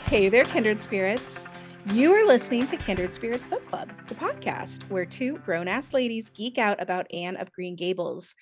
Hey there, Kindred Spirits. You are listening to Kindred Spirits Book Club, the podcast where two grown-ass ladies geek out about Anne of Green Gables.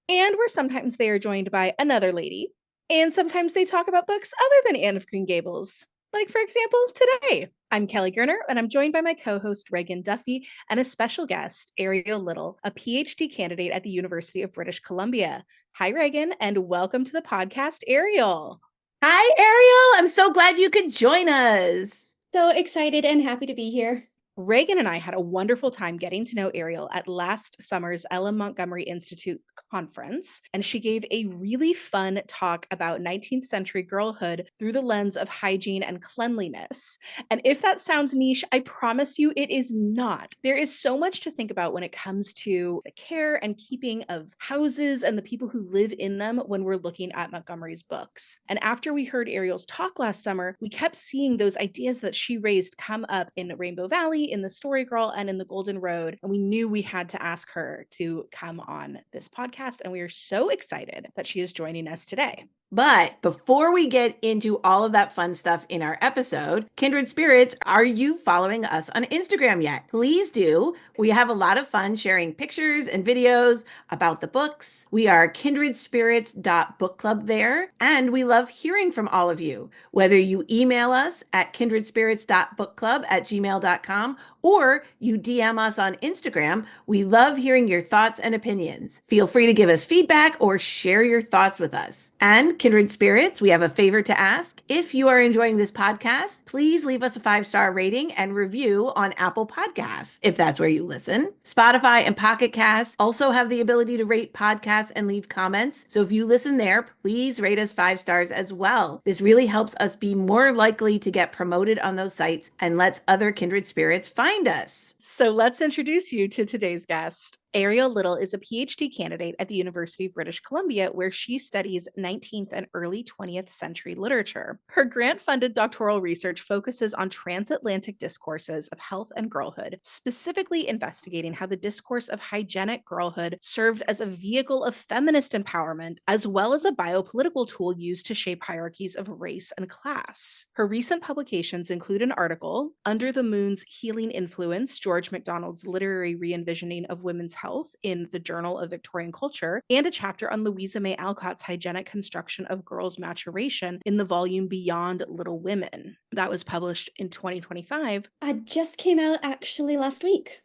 And where sometimes they are joined by another lady, and sometimes they talk about books other than Anne of Green Gables. Like, for example, today. I'm Kelly Gerner, and I'm joined by my co-host Reagan Duffy and a special guest, Ariel Little, a PhD candidate at the University of British Columbia. Hi, Reagan, and welcome to the podcast, Ariel. Hi, Ariel. I'm so glad you could join us. So excited and happy to be here. Reagan and I had a wonderful time getting to know Ariel at last summer's Ella Montgomery Institute conference, and she gave a really fun talk about 19th century girlhood through the lens of hygiene and cleanliness. And if that sounds niche, I promise you it is not. There is so much to think about when it comes to the care and keeping of houses and the people who live in them when we're looking at Montgomery's books. And after we heard Ariel's talk last summer, we kept seeing those ideas that she raised come up in Rainbow Valley, in The Story Girl, and in The Golden Road. And we knew we had to ask her to come on this podcast. And we are so excited that she is joining us today. But before we get into all of that fun stuff in our episode, Kindred Spirits, are you following us on Instagram yet? Please do. We have a lot of fun sharing pictures and videos about the books. We are kindredspirits.bookclub there, and we love hearing from all of you, whether you email us at kindredspirits.bookclub@gmail.com or you DM us on Instagram. We love hearing your thoughts and opinions. Feel free to give us feedback or share your thoughts with us. And Kindred Spirits, we have a favor to ask. If you are enjoying this podcast, please leave us a 5-star rating and review on Apple Podcasts, if that's where you listen. Spotify and Pocket Casts also have the ability to rate podcasts and leave comments. So if you listen there, please rate us 5 stars as well. This really helps us be more likely to get promoted on those sites and lets other Kindred Spirits find us. So let's introduce you to today's guest. Ariel Little is a PhD candidate at the University of British Columbia, where she studies 19th and early 20th century literature. Her grant-funded doctoral research focuses on transatlantic discourses of health and girlhood, specifically investigating how the discourse of hygienic girlhood served as a vehicle of feminist empowerment, as well as a biopolitical tool used to shape hierarchies of race and class. Her recent publications include an article, Under the Moon's Healing Influence, George MacDonald's Literary Re-envisioning of Women's Health in the Journal of Victorian Culture, and a chapter on Louisa May Alcott's hygienic construction of girls' maturation in the volume Beyond Little Women. That was published in 2025. It just came out actually last week.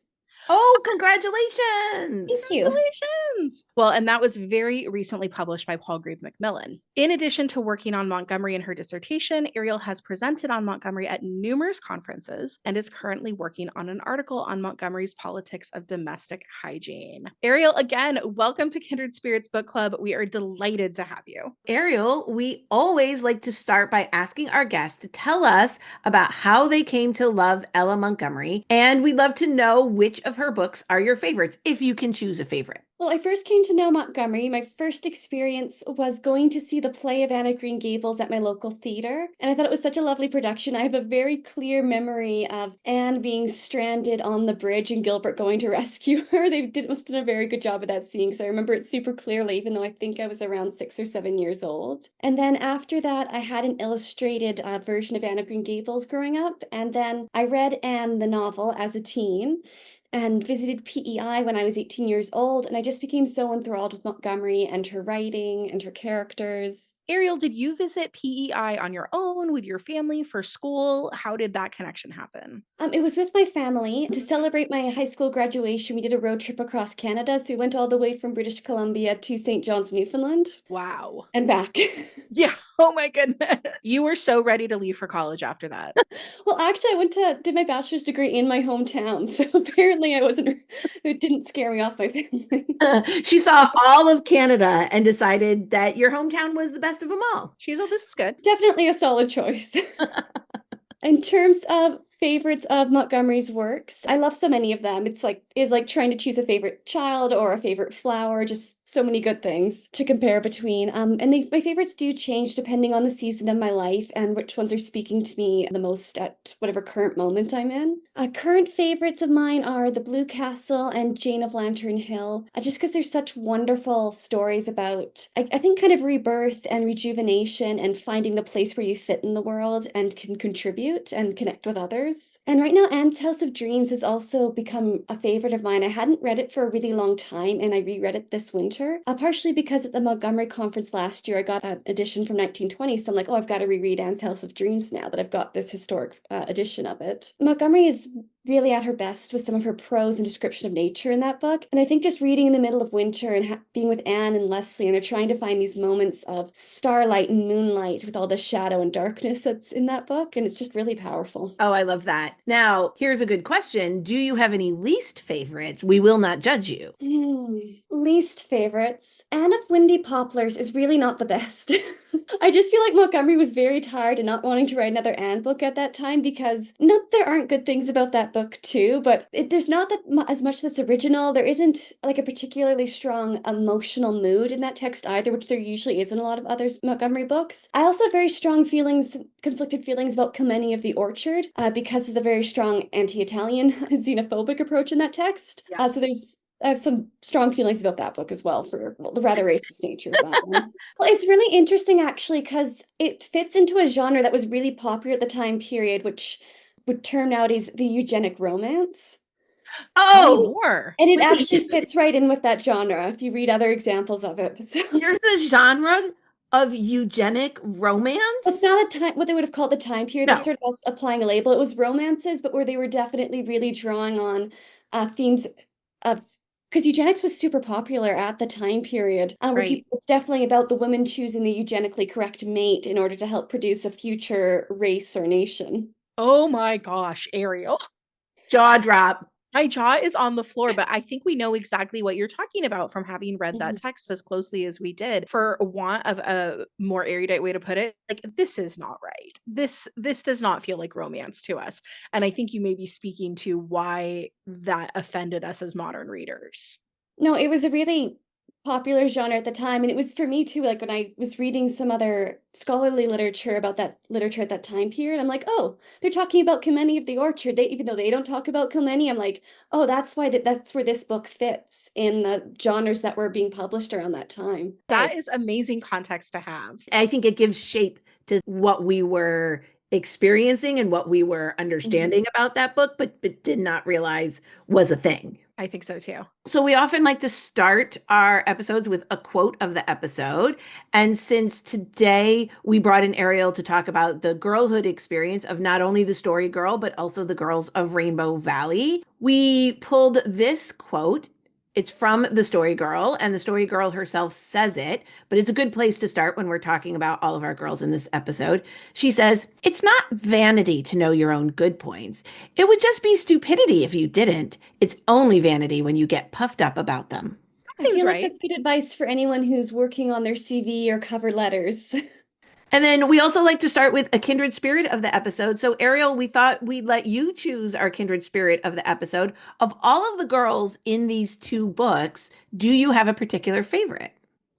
Oh, congratulations! Thank you. Congratulations! Well, and that was very recently published by Palgrave Macmillan. In addition to working on Montgomery in her dissertation, Ariel has presented on Montgomery at numerous conferences and is currently working on an article on Montgomery's politics of domestic hygiene. Ariel, again, welcome to Kindred Spirits Book Club. We are delighted to have you. Ariel, we always like to start by asking our guests to tell us about how they came to love Ella Montgomery, and we'd love to know which of her books are your favorites, if you can choose a favorite. Well, I first came to know Montgomery. My first experience was going to see the play of Anne of Green Gables at my local theater, and I thought it was such a lovely production. I have a very clear memory of Anne being stranded on the bridge and Gilbert going to rescue her. Must have done a very good job of that scene, because I remember it super clearly, even though I think I was around 6 or 7 years old. And then after that, I had an illustrated version of Anne of Green Gables growing up, and then I read Anne the novel as a teen, and visited PEI when I was 18 years old, and I just became so enthralled with Montgomery and her writing and her characters. Ariel, did you visit PEI on your own, with your family, for school? How did that connection happen? It was with my family. To celebrate my high school graduation, we did a road trip across Canada, so we went all the way from British Columbia to St. John's, Newfoundland. Wow. And back. Yeah. Oh my goodness. You were so ready to leave for college after that. Well, actually, I did my bachelor's degree in my hometown, so apparently it didn't scare me off my family. She saw all of Canada and decided that your hometown was the best of them all. She's, oh, this is good. Definitely a solid choice. In terms of favorites of Montgomery's works. I love so many of them. It's like trying to choose a favorite child or a favorite flower, just so many good things to compare between. My favorites do change depending on the season of my life and which ones are speaking to me the most at whatever current moment I'm in. Current favorites of mine are The Blue Castle and Jane of Lantern Hill, just because there's such wonderful stories about, I think, kind of rebirth and rejuvenation and finding the place where you fit in the world and can contribute and connect with others. And right now, Anne's House of Dreams has also become a favorite of mine. I hadn't read it for a really long time, and I reread it this winter, partially because at the Montgomery conference last year, I got an edition from 1920, so I'm like, oh, I've got to reread Anne's House of Dreams now that I've got this historic edition of it. Montgomery is really at her best with some of her prose and description of nature in that book. And I think just reading in the middle of winter and being with Anne and Leslie, and they're trying to find these moments of starlight and moonlight with all the shadow and darkness that's in that book. And it's just really powerful. Oh, I love that. Now, here's a good question. Do you have any least favorites? We will not judge you. Least favorites. Anne of Windy Poplars is really not the best. I just feel like Montgomery was very tired and not wanting to write another Anne book at that time because not that there aren't good things about that book too, but there's not as much that's original. There isn't like a particularly strong emotional mood in that text either, which there usually is in a lot of other Montgomery books. I also have very strong feelings, conflicted feelings about Kilmeny of the Orchard because of the very strong anti-Italian xenophobic approach in that text. Yeah. I have some strong feelings about that book as well for the rather racist nature of that one. Well, it's really interesting actually because it fits into a genre that was really popular at the time period, which would term nowadays the eugenic romance. Tell me Oh, more. And it wait. actually fits right in with that genre if you read other examples of it. There's a genre of eugenic It's romance? not a time, what they would have called the time period. That's No. sort of us applying a label. It was romances, but where they were definitely really drawing on themes of, because eugenics was super popular at the time period, where Right. people, it's definitely about the woman choosing the eugenically correct mate in order to help produce a future race or nation. Oh my gosh, Ariel. Jaw drop. My jaw is on the floor, but I think we know exactly what you're talking about from having read that Mhm. text as closely as we did. For want of a more erudite way to put it, like this is not right. This does not feel like romance to us. And I think you may be speaking to why that offended us as modern readers. No, it was a really popular genre at the time, and it was for me too, like, when I was reading some other scholarly literature about that literature at that time period, I'm like, "Oh, they're talking about Kilmeny of the Orchard." They even though they don't talk about Kilmeny, I'm like, "Oh, that's why that's where this book fits in the genres that were being published around that time." That is amazing context to have. I think it gives shape to what we were experiencing and what we were Mhm. understanding about that book, but did not realize was a thing. I think so too. So we often like to start our episodes with a quote of the episode. And since today we brought in Ariel to talk about the girlhood experience of not only the story girl, but also the girls of Rainbow Valley, we pulled this quote. It's from the story girl, and the story girl herself says it, but it's a good place to start when we're talking about all of our girls in this episode. She says, "It's not vanity to know your own good points. It would just be stupidity if you didn't. It's only vanity when you get puffed up about them." That I seems feel like right. that's good advice for anyone who's working on their CV or cover letters. And then we also like to start with a kindred spirit of the episode. So, Ariel, we thought we'd let you choose our kindred spirit of the episode. Of all of the girls in these two books, do you have a particular favorite?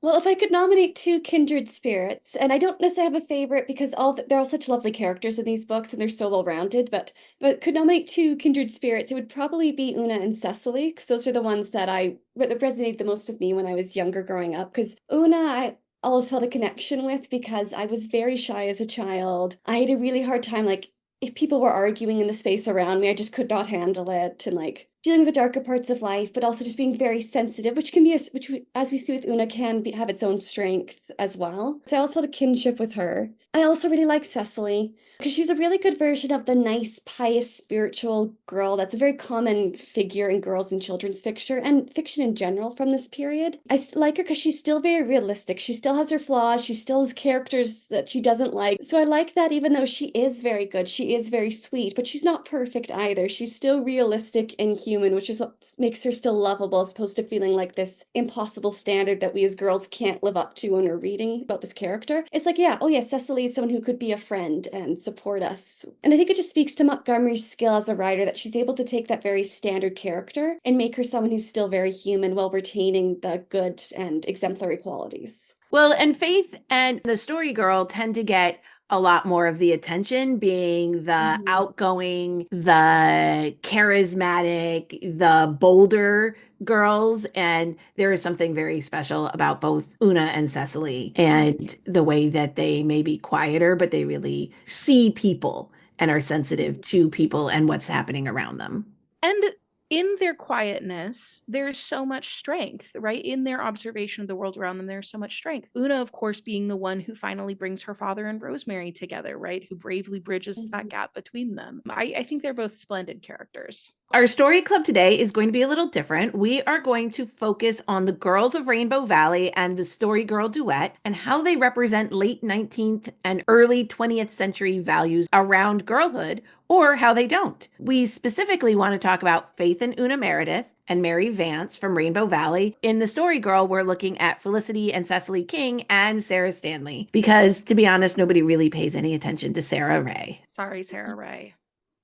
Well, if I could nominate two kindred spirits, and I don't necessarily have a favorite because they're all such lovely characters in these books and they're so well rounded, but could nominate two kindred spirits, it would probably be Una and Cecily, because those are the ones that resonated the most with me when I was younger growing up. Because Una, I always held a connection with because I was very shy as a child. I had a really hard time, like, if people were arguing in the space around me, I just could not handle it, and like dealing with the darker parts of life, but also just being very sensitive, which can be as we see with Una, have its own strength as well. So I also felt a kinship with her. I also really like Cecily because she's a really good version of the nice, pious, spiritual girl that's a very common figure in girls and children's fiction and fiction in general from this period. Like her because she's still very realistic. She still has her flaws. She still has characters that she doesn't like. So I like that even though she is very good, she is very sweet, but she's not perfect either. She's still realistic and human, which is what makes her still lovable as opposed to feeling like this impossible standard that we as girls can't live up to when we're reading about this character. It's like, yeah, oh yeah, Cecily always someone who could be a friend and support us. And I think it just speaks to Montgomery's skill as a writer that she's able to take that very standard character and make her someone who's still very human while retaining the good and exemplary qualities. Well, and Faith and the story girl tend to get a lot more of the attention, being the Mhm. outgoing, the charismatic, the bolder girls. And there is something very special about both Una and Cecily and the way that they may be quieter, but they really see people and are sensitive to people and what's happening around them. And in their quietness, there's so much strength, right? In their observation of the world around them, there's so much strength. Una, of course, being the one who finally brings her father and Rosemary together, right? Who bravely bridges that Mhm. gap between them. I think they're both splendid characters. Our story club today is going to be a little different. We are going to focus on the girls of Rainbow Valley and the Story Girl duet and how they represent late 19th and early 20th century values around girlhood or how they don't. We specifically want to talk about Faith and Una Meredith and Mary Vance from Rainbow Valley. In the Story Girl, we're looking at Felicity and Cecily King and Sarah Stanley because, to be honest, nobody really pays any attention to Sarah Ray. Sorry, Sarah Ray.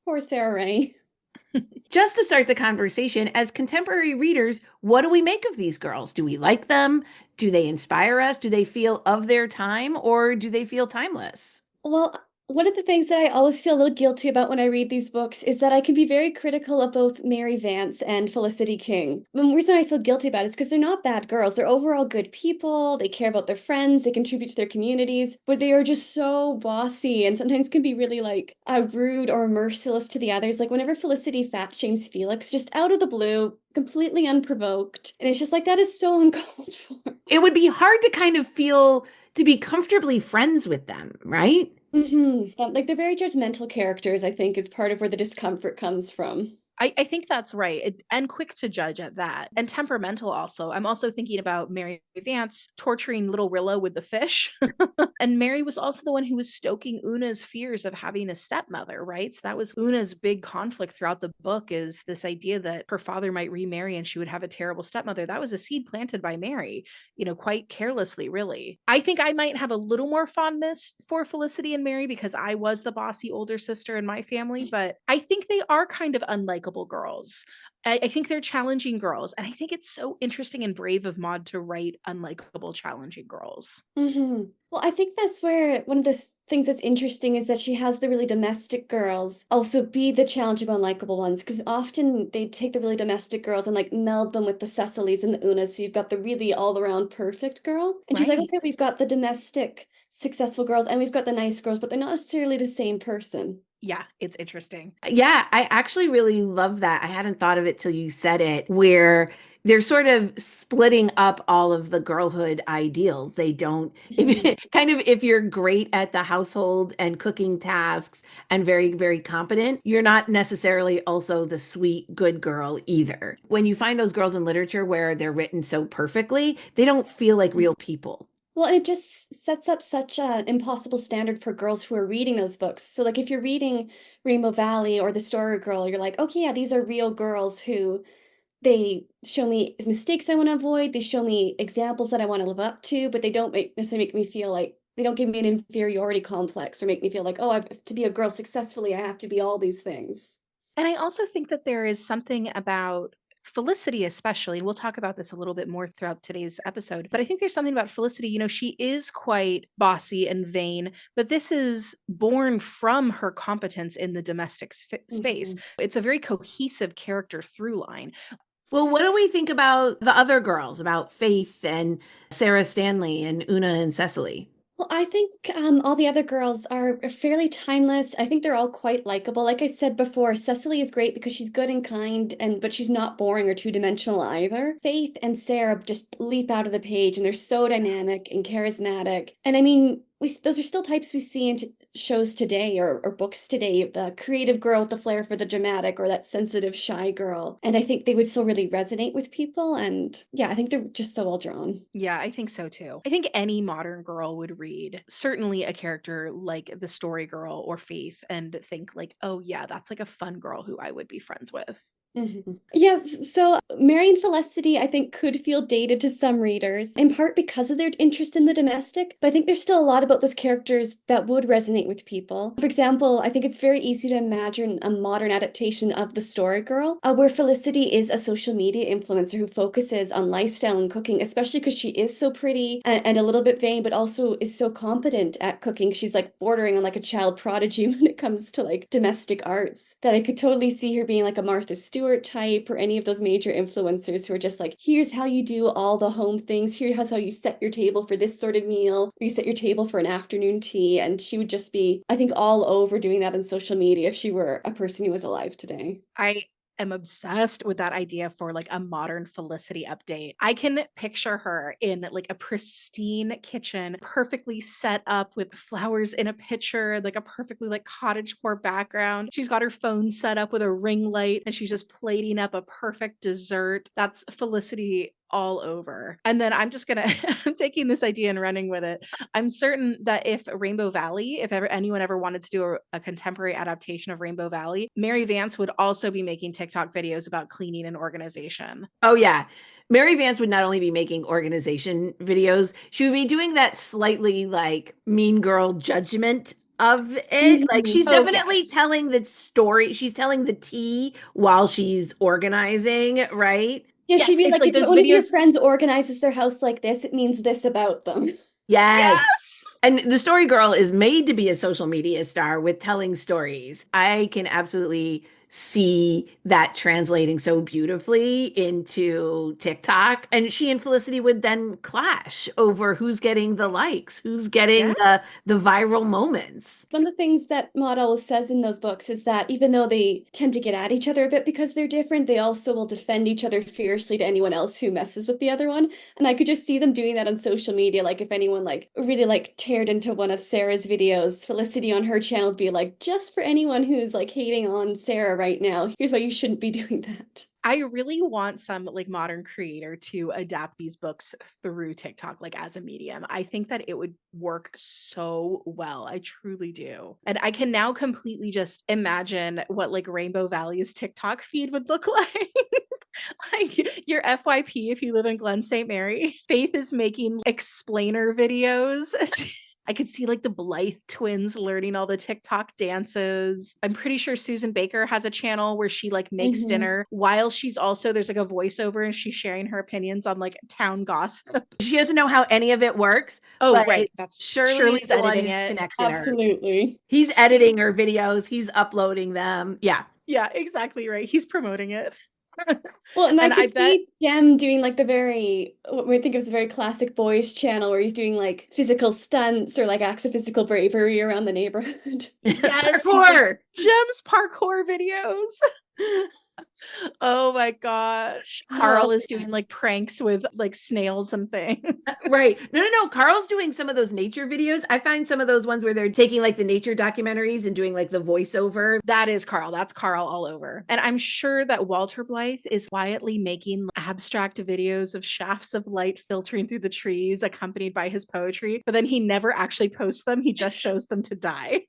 Poor Sarah Ray. Just to start the conversation, as contemporary readers, what do we make of these girls? Do we like them? Do they inspire us? Do they feel of their time or do they feel timeless? Well, one of the things that I always feel a little guilty about when I read these books is that I can be very critical of both Mary Vance and Felicity King. The reason I feel guilty about it is because they're not bad girls. They're overall good people. They care about their friends. They contribute to their communities, but they are just so bossy and sometimes can be really like rude or merciless to the others. Like whenever Felicity fat shames Felix, just out of the blue, completely unprovoked. And it's just like, that is so uncalled for. It would be hard to kind of feel to be comfortably friends with them, right? Like, they're very judgmental characters, I think, is part of where the discomfort comes from. I think that's right. And quick to judge at that. And temperamental also. I'm also thinking about Mary Vance torturing little Rilla with the fish. And Mary was also the one who was stoking Una's fears of having a stepmother, right? So that was Una's big conflict throughout the book is this idea that her father might remarry and she would have a terrible stepmother. That was a seed planted by Mary, quite carelessly, really. I think I might have a little more fondness for Felicity and Mary because I was the bossy older sister in my family, but I think they are kind of unlikable girls. I think they're challenging girls. And I think it's so interesting and brave of Maud to write unlikable, challenging girls. Well, I think that's where one of the things that's interesting is that she has the really domestic girls also be the challenging, unlikable ones, because often they take the really domestic girls and like meld them with the Cecilys and the Unas, so you've got the really all-around perfect girl. And she's like, Right. okay, we've got the domestic successful girls and we've got the nice girls, but they're not necessarily the same person. Yeah, it's interesting. Yeah, I actually really love that. I hadn't thought of it till you said it, where they're sort of splitting up all of the girlhood ideals. They don't, Mhm. kind of, if you're great at the household and cooking tasks and very, very competent, you're not necessarily also the sweet, good girl either. When you find those girls in literature where they're written so perfectly, they don't feel like real people. Well, and it just sets up such an impossible standard for girls who are reading those books. So, like, if you're reading Rainbow Valley or The Story Girl, you're like, okay, yeah, these are real girls who they show me mistakes I want to avoid. They show me examples that I want to live up to, but they don't necessarily make me feel like they don't give me an inferiority complex or make me feel like, oh, to be a girl successfully, I have to be all these things. And I also think that there is something about Felicity, especially, and we'll talk about this a little bit more throughout today's episode, but I think there's something about Felicity. She is quite bossy and vain, but this is born from her competence in the domestic space. Mhm. It's a very cohesive character through line. Well, what do we think about the other girls, about Faith and Sarah Stanley and Una and Cecily? Well, I think all the other girls are fairly timeless. I think they're all quite likable. Like I said before, Cecily is great because she's good and kind, and but she's not boring or two-dimensional either. Faith and Sarah just leap out of the page, and they're so dynamic and charismatic. And I mean, those are still types we see in shows today or books today. The creative girl with the flair for the dramatic, or that sensitive, shy girl. And I think they would still really resonate with people. And yeah, I think they're just so well drawn. Yeah, I think so too. I think any modern girl would read certainly a character like the story girl or Faith and think like, oh yeah, that's like a fun girl who I would be friends with. Yes, so Mary and Felicity, I think, could feel dated to some readers, in part because of their interest in the domestic, but I think there's still a lot about those characters that would resonate with people. For example, I think it's very easy to imagine a modern adaptation of The Story Girl, where Felicity is a social media influencer who focuses on lifestyle and cooking, especially because she is so pretty and a little bit vain, but also is so competent at cooking. She's like bordering on like a child prodigy when it comes to like domestic arts, that I could totally see her being like a Martha Stewart type or any of those major influencers who are just like, here's how you do all the home things. Here's how you set your table for this sort of meal, or you set your table for an afternoon tea. And she would just be, I think, all over doing that on social media if she were a person who was alive today. I am obsessed with that idea for like a modern Felicity update. I can picture her in like a pristine kitchen, perfectly set up with flowers in a pitcher, like a perfectly like cottagecore background. She's got her phone set up with a ring light and she's just plating up a perfect dessert. That's Felicity all over. And then I'm just gonna I'm taking this idea and running with it. I'm certain that if Rainbow Valley, if ever anyone ever wanted to do a contemporary adaptation of Rainbow Valley, Mary Vance would also be making TikTok videos about cleaning and organization. Oh yeah. Mary Vance would not only be making organization videos, she would be doing that slightly like mean girl judgment of it. Like she's Oh definitely yes. telling the story. She's telling the tea while she's organizing, right? Yeah, she'd Yes, be it's like, like if those one of your videos. friends organizes their house like this, it means this about them. Yes. Yes. And the story girl is made to be a social media star with telling stories. I can absolutely see that translating so beautifully into TikTok. And she and Felicity would then clash over who's getting the likes, who's getting Yes. the viral moments. One of the things that Maud always says in those books is that even though they tend to get at each other a bit because they're different, they also will defend each other fiercely to anyone else who messes with the other one. And I could just see them doing that on social media. Like if anyone like really like teared into one of Sarah's videos, Felicity on her channel would be like, just for anyone who's like hating on Sarah right now, here's why you shouldn't be doing that. I really want some like modern creator to adapt these books through TikTok, like as a medium. I think that it would work so well. I truly do. And I can now completely just imagine what like Rainbow Valley's TikTok feed would look like. Like your FYP if you live in Glen St. Mary. Faith is making explainer videos. I could see like the Blythe twins learning all the TikTok dances. I'm pretty sure Susan Baker has a channel where she like makes Mhm. dinner while she's also there's like a voiceover and she's sharing her opinions on like town gossip. She doesn't know how any of it works, Oh, but right. That's Shirley is Shirley's the one editing who's it. connected her. Absolutely. He's editing her videos, he's uploading them. Yeah. Yeah, exactly right. He's promoting it. Well, and I And I could bet see Jem doing like the very, what we think of as a very classic boys channel where he's doing like physical stunts or like acts of physical bravery around the neighborhood. yes, he's like Parkour. Jem's parkour videos. Oh my gosh. Oh, Carl is doing like pranks with like snails and things. right. No, no, no. Carl's doing some of those nature videos. I find some of those ones where they're taking like the nature documentaries and doing like the voiceover. That is Carl. That's Carl all over. And I'm sure that Walter Blythe is quietly making abstract videos of shafts of light filtering through the trees, accompanied by his poetry. But then he never actually posts them, he just shows them to die.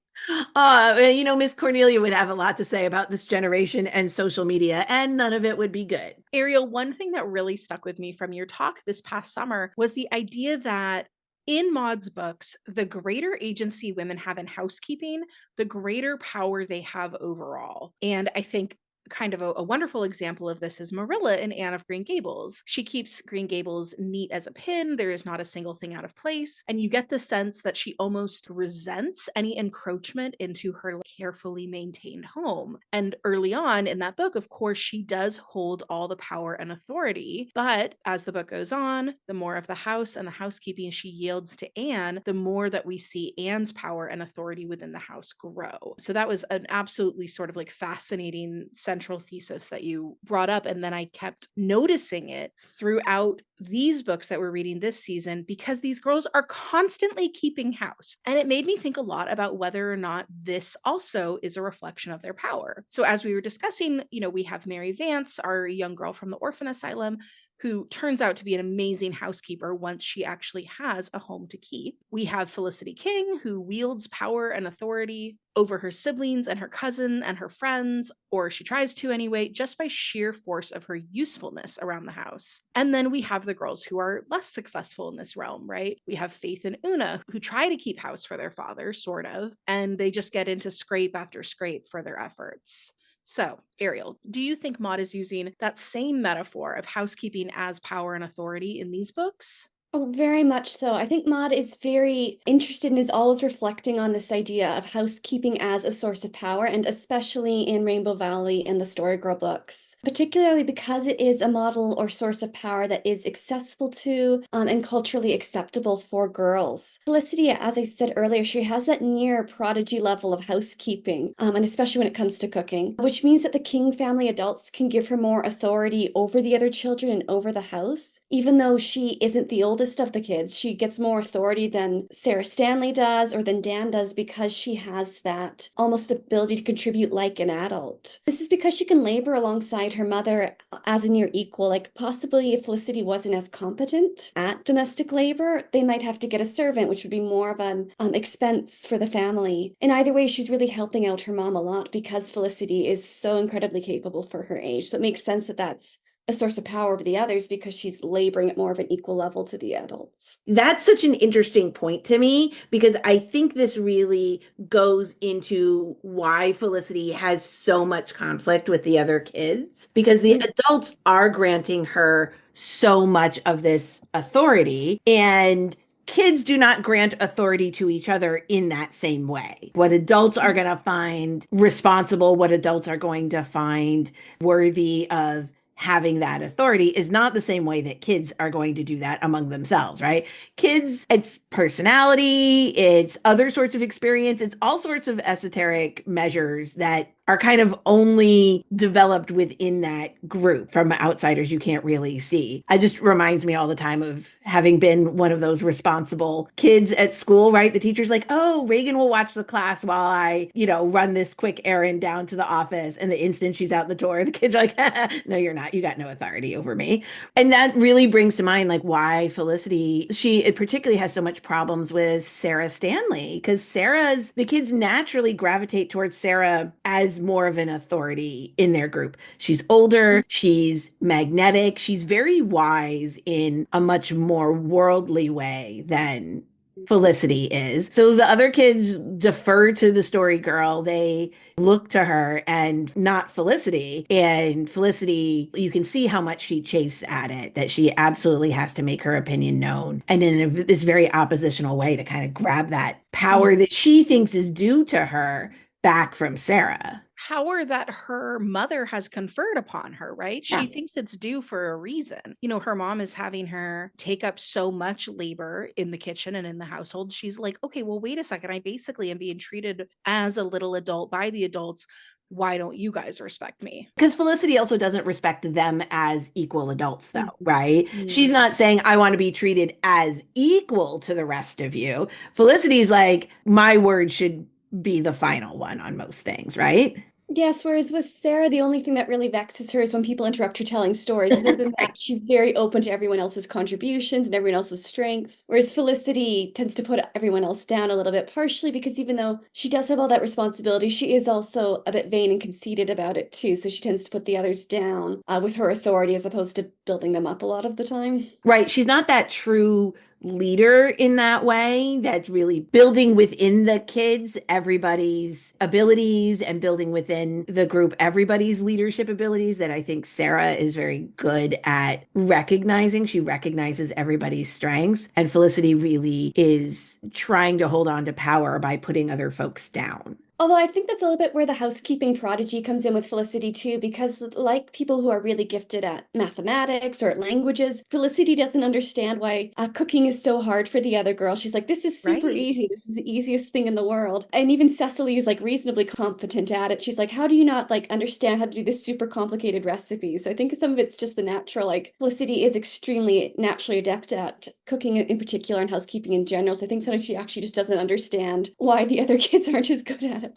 Miss Cornelia would have a lot to say about this generation and social media, and none of it would be good. Ariel, one thing that really stuck with me from your talk this past summer was the idea that in Maud's books, the greater agency women have in housekeeping, the greater power they have overall. And I think kind of a wonderful example of this is Marilla in Anne of Green Gables. She keeps Green Gables neat as a pin. There is not a single thing out of place. And you get the sense that she almost resents any encroachment into her carefully maintained home. And early on in that book, of course, she does hold all the power and authority. But as the book goes on, the more of the house and the housekeeping she yields to Anne, the more that we see Anne's power and authority within the house grow. So that was an absolutely sort of like fascinating central thesis that you brought up. And then I kept noticing it throughout these books that we're reading this season because these girls are constantly keeping house. And it made me think a lot about whether or not this also is a reflection of their power. So as we were discussing, we have Mary Vance, our young girl from the orphan asylum, who turns out to be an amazing housekeeper once she actually has a home to keep. We have Felicity King, who wields power and authority over her siblings and her cousin and her friends, or she tries to anyway, just by sheer force of her usefulness around the house. And then we have the girls who are less successful in this realm, right? We have Faith and Una, who try to keep house for their father, sort of, and they just get into scrape after scrape for their efforts. So, Ariel, do you think Maud is using that same metaphor of housekeeping as power and authority in these books? Oh, very much so. I think Maud is very interested and is always reflecting on this idea of housekeeping as a source of power, and especially in Rainbow Valley and the Story Girl books, particularly because it is a model or source of power that is accessible to and culturally acceptable for girls. Felicity, as I said earlier, she has that near prodigy level of housekeeping, and especially when it comes to cooking, which means that the King family adults can give her more authority over the other children and over the house, even though she isn't the oldest of the kids. She gets more authority than Sarah Stanley does or than Dan does because she has that almost ability to contribute like an adult. This is because she can labor alongside her mother as a near equal. Like, possibly if Felicity wasn't as competent at domestic labor, they might have to get a servant, which would be more of an expense for the family. In either way, she's really helping out her mom a lot because Felicity is so incredibly capable for her age. So it makes sense that that's a source of power over the others because she's laboring at more of an equal level to the adults. That's such an interesting point to me because I think this really goes into why Felicity has so much conflict with the other kids because the adults are granting her so much of this authority, and kids do not grant authority to each other in that same way. What adults are going to find responsible, what adults are going to find worthy of having that authority is not the same way that kids are going to do that among themselves, right? Kids, it's personality, it's other sorts of experience, it's all sorts of esoteric measures that are kind of only developed within that group. From outsiders you can't really see. It just reminds me all the time of having been one of those responsible kids at school, right? The teacher's like, oh, Reagan will watch the class while I, run this quick errand down to the office. And the instant she's out the door, the kid's like, no, you're not. You got no authority over me. And that really brings to mind like why Felicity, she particularly has so much problems with Sarah Stanley, because the kids naturally gravitate towards Sarah as more of an authority in their group. She's older, she's magnetic, she's very wise in a much more worldly way than Felicity is. So the other kids defer to the story girl. They look to her and not Felicity. And Felicity, you can see how much she chafes at it, that she absolutely has to make her opinion known. And in this very oppositional way to kind of grab that power that she thinks is due to her back from Sarah. Power that her mother has conferred upon her, right? Yeah. She thinks it's due for a reason. Her mom is having her take up so much labor in the kitchen and in the household. She's like, okay, well, wait a second. I basically am being treated as a little adult by the adults. Why don't you guys respect me? Because Felicity also doesn't respect them as equal adults, though, right? She's not saying, I want to be treated as equal to the rest of you. Felicity's like, my word should be the final one on most things, right? Yes, whereas with Sarah, the only thing that really vexes her is when people interrupt her telling stories. Other than that, she's very open to everyone else's contributions and everyone else's strengths. Whereas Felicity tends to put everyone else down a little bit, partially because even though she does have all that responsibility, she is also a bit vain and conceited about it too. So she tends to put the others down with her authority as opposed to building them up a lot of the time. Right. She's not that true leader in that way that's really building within the kids everybody's abilities and building within the group everybody's leadership abilities that I think Sarah is very good at recognizing. She recognizes everybody's strengths, and Felicity really is trying to hold on to power by putting other folks down. Although I think that's a little bit where the housekeeping prodigy comes in with Felicity too, because like people who are really gifted at mathematics or at languages, Felicity doesn't understand why cooking is so hard for the other girl. She's like, this is super Right. easy. This is the easiest thing in the world. And even Cecily is like reasonably competent at it. She's like, how do you not like understand how to do this super complicated recipe? So I think some of it's just the natural, like Felicity is extremely naturally adept at cooking in particular and housekeeping in general. So I think sometimes she actually just doesn't understand why the other kids aren't as good at it.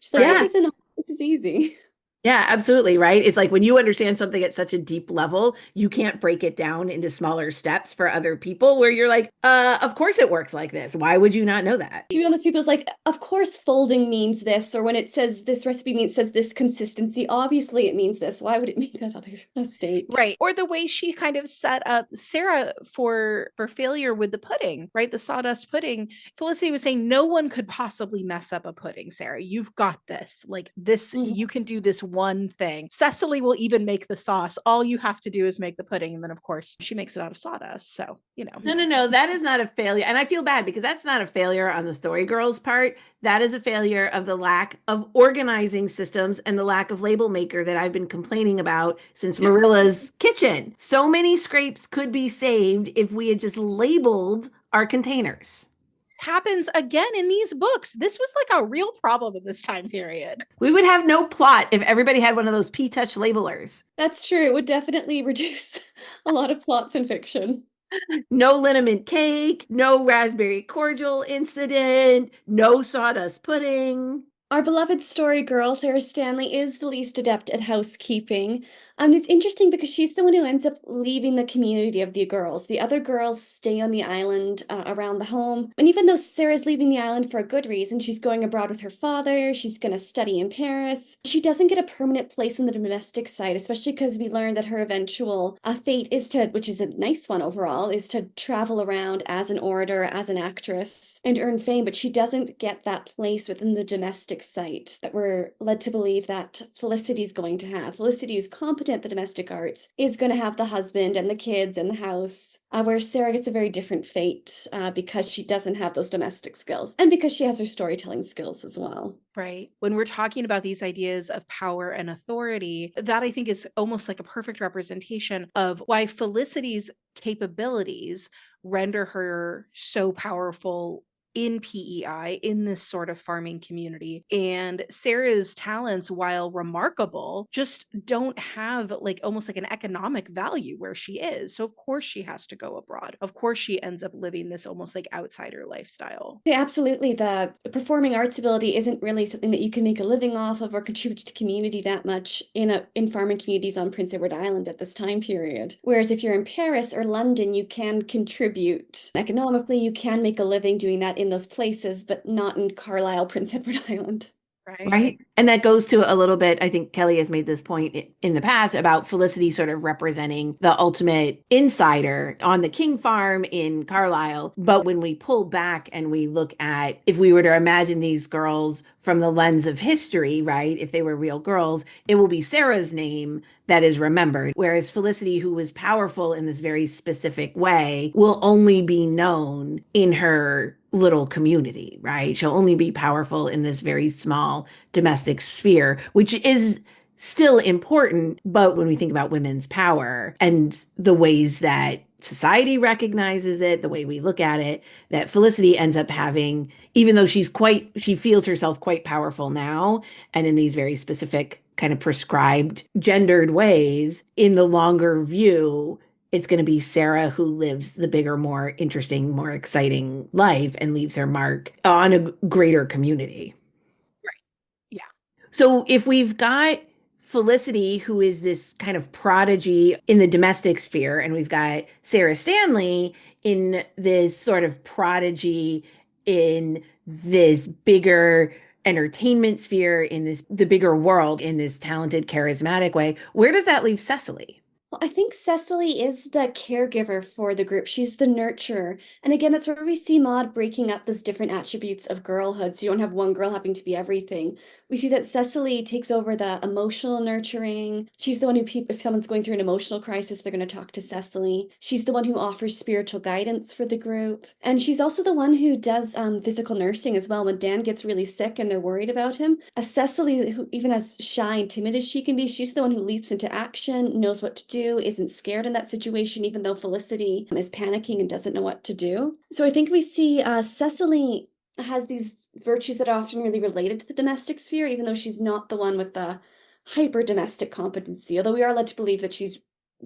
She's like, Yeah. this is easy. Yeah, absolutely, right? It's like when you understand something at such a deep level, you can't break it down into smaller steps for other people where you're like, of course it works like this. Why would you not know that? To be honest, people's like, of course folding means this, or when it says this recipe means says this consistency, obviously it means this. Why would it mean that other state? Right. Or the way she kind of set up Sarah for failure with the pudding, right? The sawdust pudding. Felicity was saying no one could possibly mess up a pudding, Sarah. You've got this. Like this, Mhm. you can do this one thing. Cecily will even make the sauce. All you have to do is make the pudding. And then of course she makes it out of sawdust. So, you know. No, no, no. That is not a failure. And I feel bad because that's not a failure on the story girl's part. That is a failure of the lack of organizing systems and the lack of label maker that I've been complaining about since Marilla's kitchen. So many scrapes could be saved if we had just labeled our containers. Happens again in these books. This was like a real problem in this time period. We would have no plot if everybody had one of those P-Touch labelers. That's true. It would definitely reduce a lot of plots in fiction. No liniment cake, no raspberry cordial incident, no sawdust pudding. Our beloved story girl, Sarah Stanley, is the least adept at housekeeping. It's interesting because she's the one who ends up leaving the community of the girls. The other girls stay on the island around the home. And even though Sarah's leaving the island for a good reason, she's going abroad with her father, she's going to study in Paris, she doesn't get a permanent place in the domestic side, especially because we learned that her eventual fate is to, which is a nice one overall, is to travel around as an orator, as an actress, and earn fame. But she doesn't get that place within the domestic site that we're led to believe that Felicity's going to have. Felicity, who's competent at the domestic arts, is going to have the husband and the kids and the house, where Sarah gets a very different fate because she doesn't have those domestic skills and because she has her storytelling skills as well. Right. When we're talking about these ideas of power and authority, that I think is almost like a perfect representation of why Felicity's capabilities render her so powerful in PEI, in this sort of farming community. And Sarah's talents, while remarkable, just don't have like almost like an economic value where she is. So, of course, she has to go abroad. Of course, she ends up living this almost like outsider lifestyle. Yeah, absolutely. The performing arts ability isn't really something that you can make a living off of or contribute to the community that much in farming communities on Prince Edward Island at this time period. Whereas if you're in Paris or London, you can contribute economically, you can make a living doing that in those places, but not in Carlisle, Prince Edward Island. Right. Right. And that goes to a little bit, I think Kelly has made this point in the past about Felicity sort of representing the ultimate insider on the King farm in Carlisle. But when we pull back and we look at if we were to imagine these girls from the lens of history, right? If they were real girls, it will be Sarah's name that is remembered. Whereas Felicity, who was powerful in this very specific way, will only be known in her little community, right? She'll only be powerful in this very small domestic sphere, which is still important. But when we think about women's power and the ways that society recognizes it, the way we look at it, that Felicity ends up having, even though she feels herself quite powerful now, and in these very specific kind of prescribed gendered ways, in the longer view, it's going to be Sarah who lives the bigger, more interesting, more exciting life and leaves her mark on a greater community. Right. Yeah. So if we've got Felicity, who is this kind of prodigy in the domestic sphere, and we've got Sarah Stanley in this sort of prodigy in this bigger entertainment sphere, in this the bigger world, in this talented, charismatic way, where does that leave Cecily? Well, I think Cecily is the caregiver for the group. She's the nurturer. And again, that's where we see Maud breaking up those different attributes of girlhood. So you don't have one girl having to be everything. We see that Cecily takes over the emotional nurturing. She's the one who, if someone's going through an emotional crisis, they're going to talk to Cecily. She's the one who offers spiritual guidance for the group. And she's also the one who does physical nursing as well. When Dan gets really sick and they're worried about him, Cecily, who even as shy and timid as she can be, she's the one who leaps into action, knows what to do, isn't scared in that situation, even though Felicity is panicking and doesn't know what to do. So I think we see Cecily has these virtues that are often really related to the domestic sphere, even though she's not the one with the hyper domestic competency, although we are led to believe that she's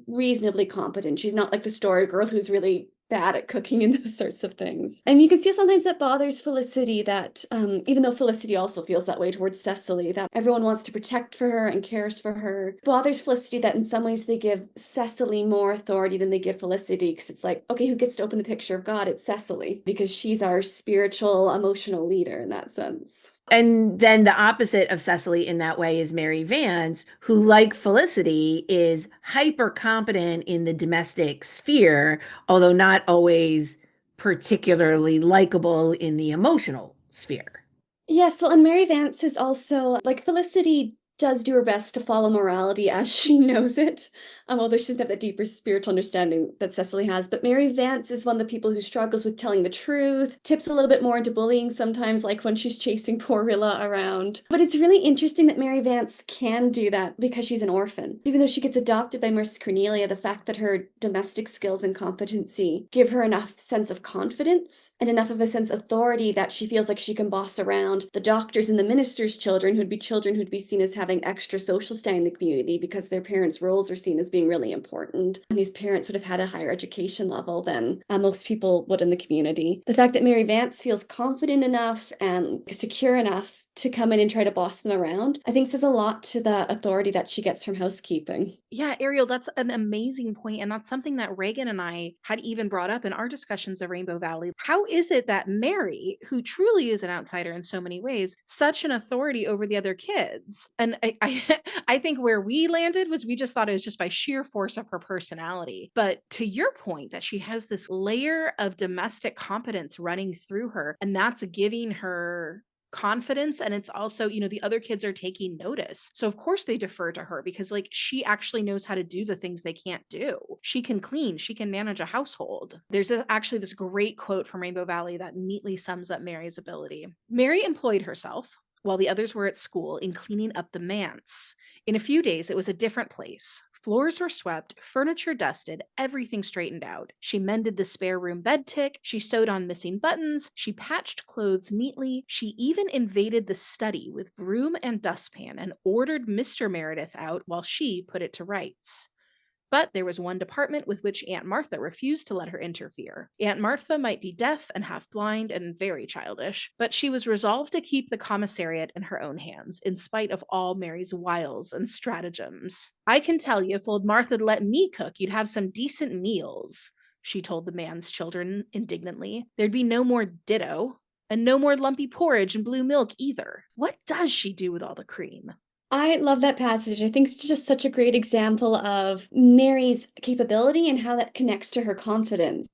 reasonably competent. She's not like the story girl who's really bad at cooking and those sorts of things. And you can see sometimes that bothers Felicity that, even though Felicity also feels that way towards Cecily, that everyone wants to protect for her and cares for her, bothers Felicity that in some ways they give Cecily more authority than they give Felicity, because it's like, okay, who gets to open the picture of God? It's Cecily, because she's our spiritual, emotional leader in that sense. And then the opposite of Cecily in that way is Mary Vance, who, like Felicity, is hyper competent in the domestic sphere, although not always particularly likable in the emotional sphere. Yes, well, and Mary Vance is also like Felicity does do her best to follow morality as she knows it, although she doesn't have that deeper spiritual understanding that Cecily has. But Mary Vance is one of the people who struggles with telling the truth, tips a little bit more into bullying sometimes, like when she's chasing poor Rilla around. But it's really interesting that Mary Vance can do that because she's an orphan. Even though she gets adopted by Miss Cornelia, the fact that her domestic skills and competency give her enough sense of confidence and enough of a sense of authority that she feels like she can boss around the doctors and the ministers' children, who'd be children who'd be seen as having extra social standing in the community because their parents' roles are seen as being really important, and whose parents would have had a higher education level than most people would in the community. The fact that Mary Vance feels confident enough and secure enough to come in and try to boss them around, I think says a lot to the authority that she gets from housekeeping. Yeah, Ariel, that's an amazing point, and that's something that Reagan and I had even brought up in our discussions of Rainbow Valley. How is it that Mary, who truly is an outsider in so many ways, such an authority over the other kids? And I think where we landed was we just thought it was just by sheer force of her personality. But to your point, that she has this layer of domestic competence running through her, and that's giving her confidence, and it's also, the other kids are taking notice, so of course they defer to her because like she actually knows how to do the things they can't do. She can clean, she can manage a household. There's actually this great quote from Rainbow Valley that neatly sums up Mary's ability. Mary employed herself while the others were at school in cleaning up the manse. In a few days it was a different place. Floors were swept, furniture dusted, everything straightened out. She mended the spare room bed tick, she sewed on missing buttons, she patched clothes neatly, she even invaded the study with broom and dustpan and ordered Mr. Meredith out while she put it to rights. But there was one department with which Aunt Martha refused to let her interfere. Aunt Martha might be deaf and half blind and very childish, but she was resolved to keep the commissariat in her own hands, in spite of all Mary's wiles and stratagems. I can tell you, if old Martha'd let me cook, you'd have some decent meals, she told the man's children indignantly. There'd be no more ditto, and no more lumpy porridge and blue milk either. What does she do with all the cream? I love that passage. I think it's just such a great example of Mary's capability and how that connects to her confidence.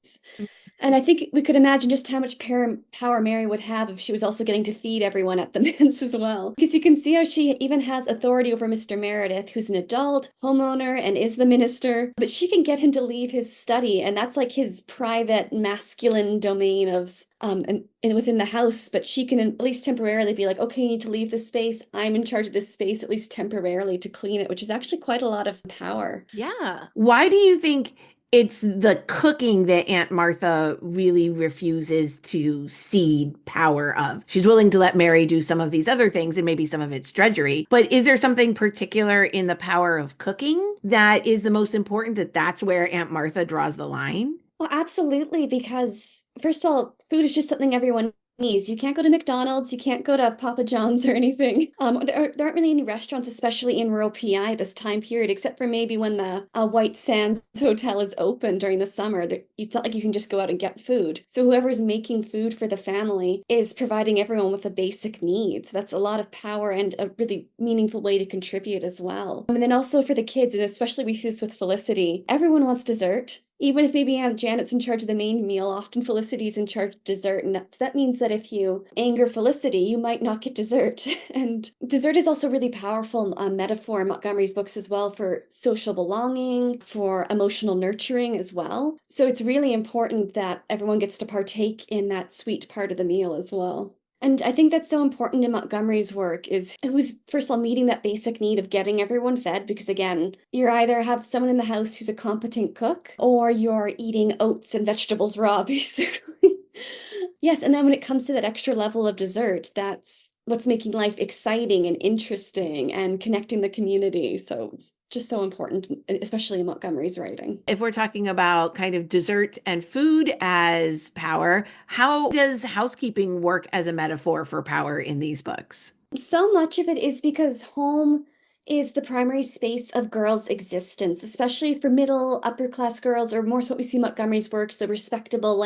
And I think we could imagine just how much power Mary would have if she was also getting to feed everyone at the manse as well. Because you can see how she even has authority over Mr. Meredith, who's an adult, homeowner, and is the minister. But she can get him to leave his study, and that's like his private masculine domain of and within the house. But she can at least temporarily be like, okay, you need to leave this space. I'm in charge of this space, at least temporarily, to clean it, which is actually quite a lot of power. Yeah. Why do you think it's the cooking that Aunt Martha really refuses to cede power of? She's willing to let Mary do some of these other things and maybe some of it's drudgery. But is there something particular in the power of cooking that is the most important, that that's where Aunt Martha draws the line? Well, absolutely, because first of all, food is just something everyone needs. You can't go to McDonald's, you can't go to Papa John's or anything. There aren't really any restaurants, especially in rural PI this time period, except for maybe when the White Sands Hotel is open during the summer. It's not like you can just go out and get food. So whoever's making food for the family is providing everyone with the basic needs. That's a lot of power and a really meaningful way to contribute as well. And then also for the kids, and especially we see this with Felicity, everyone wants dessert. Even if maybe Aunt Janet's in charge of the main meal, often Felicity's in charge of dessert. And that means that if you anger Felicity, you might not get dessert. And dessert is also really powerful metaphor in Montgomery's books as well for social belonging, for emotional nurturing as well. So it's really important that everyone gets to partake in that sweet part of the meal as well. And I think that's so important in Montgomery's work is who's first of all meeting that basic need of getting everyone fed, because again, you're either have someone in the house who's a competent cook or you're eating oats and vegetables raw, basically. Yes, and then when it comes to that extra level of dessert, that's what's making life exciting and interesting and connecting the community. So it's just so important, especially in Montgomery's writing. If we're talking about kind of dessert and food as power, how does housekeeping work as a metaphor for power in these books? So much of it is because home is the primary space of girls' existence, especially for middle, upper class girls, or more so what we see in Montgomery's works, the respectable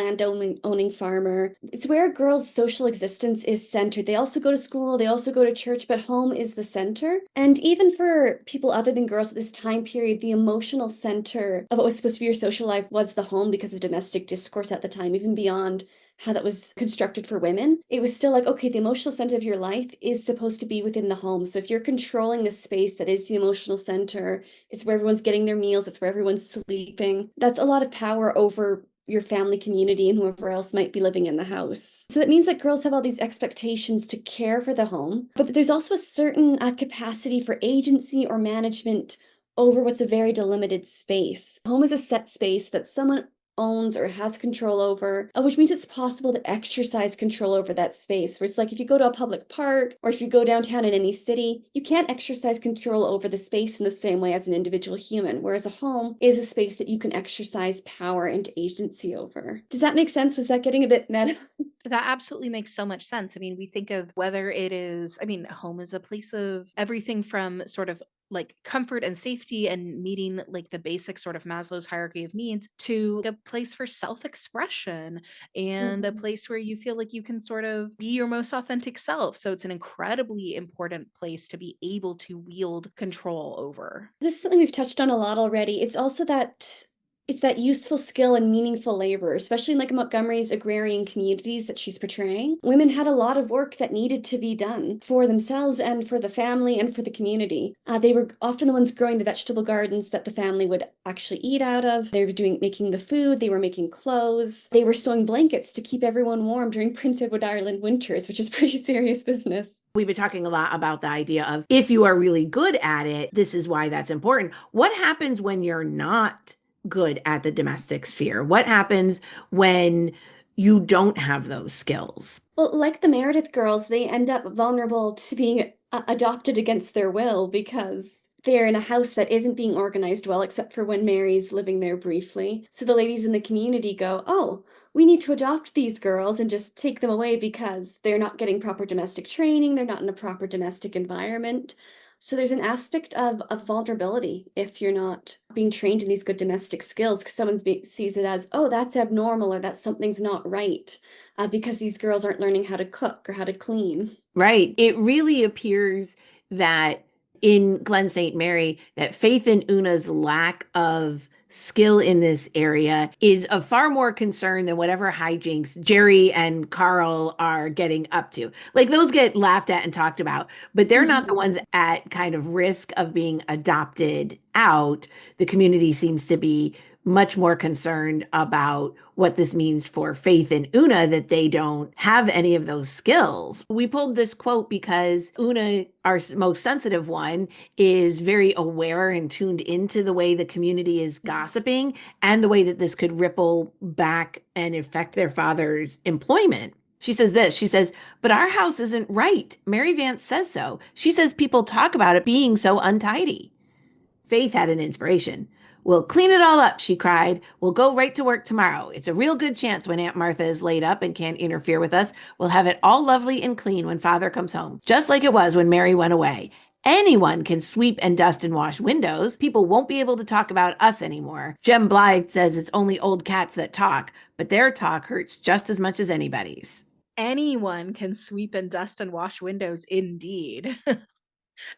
owning farmer. It's where a girl's social existence is centered. They also go to school, they also go to church, but home is the center. And even for people other than girls at this time period, the emotional center of what was supposed to be your social life was the home because of domestic discourse at the time, even beyond how that was constructed for women. It was still like, okay, the emotional center of your life is supposed to be within the home. So if you're controlling the space that is the emotional center, it's where everyone's getting their meals, it's where everyone's sleeping. That's a lot of power over your family community and whoever else might be living in the house. So that means that girls have all these expectations to care for the home, but there's also a certain capacity for agency or management over what's a very delimited space. Home is a set space that someone owns or has control over, which means it's possible to exercise control over that space. Where it's like if you go to a public park or if you go downtown in any city, you can't exercise control over the space in the same way as an individual human, whereas a home is a space that you can exercise power and agency over. Does that make sense? Was that getting a bit meta? That absolutely makes so much sense. I mean, we think of whether it is, I mean, home is a place of everything from sort of like comfort and safety and meeting like the basic sort of Maslow's hierarchy of needs to a place for self expression and a Mhm. place where you feel like you can sort of be your most authentic self. So it's an incredibly important place to be able to wield control over. This is something we've touched on a lot already. It's also that it's that useful skill and meaningful labor, especially in like Montgomery's agrarian communities that she's portraying. Women had a lot of work that needed to be done for themselves and for the family and for the community. They were often the ones growing the vegetable gardens that the family would actually eat out of. They were making the food, they were making clothes, they were sewing blankets to keep everyone warm during Prince Edward Island winters, which is pretty serious business. We've been talking a lot about the idea of if you are really good at it, this is why that's important. What happens when you're not good at the domestic sphere? What happens when you don't have those skills? Well, like the Meredith girls, they end up vulnerable to being adopted against their will because they're in a house that isn't being organized well, except for when Mary's living there briefly. So the ladies in the community go, oh, we need to adopt these girls and just take them away because they're not getting proper domestic training, they're not in a proper domestic environment. So there's an aspect of vulnerability if you're not being trained in these good domestic skills because sees it as, oh, that's abnormal or that something's not right because these girls aren't learning how to cook or how to clean. Right. It really appears that in Glen St. Mary, that Faith and Una's lack of skill in this area is of far more concern than whatever hijinks Jerry and Carl are getting up to. Like those get laughed at and talked about, but they're not the Mhm. ones at kind of risk of being adopted out. The community seems to be much more concerned about what this means for Faith and Una that they don't have any of those skills. We pulled this quote because Una, our most sensitive one, is very aware and tuned into the way the community is gossiping and the way that this could ripple back and affect their father's employment. She says this, she says, but our house isn't right. Mary Vance says so. She says people talk about it being so untidy. Faith had an inspiration. We'll clean it all up, she cried. We'll go right to work tomorrow. It's a real good chance when Aunt Martha is laid up and can't interfere with us. We'll have it all lovely and clean when Father comes home, just like it was when Mary went away. Anyone can sweep and dust and wash windows. People won't be able to talk about us anymore. Jem Blythe says it's only old cats that talk, but their talk hurts just as much as anybody's. Anyone can sweep and dust and wash windows, indeed.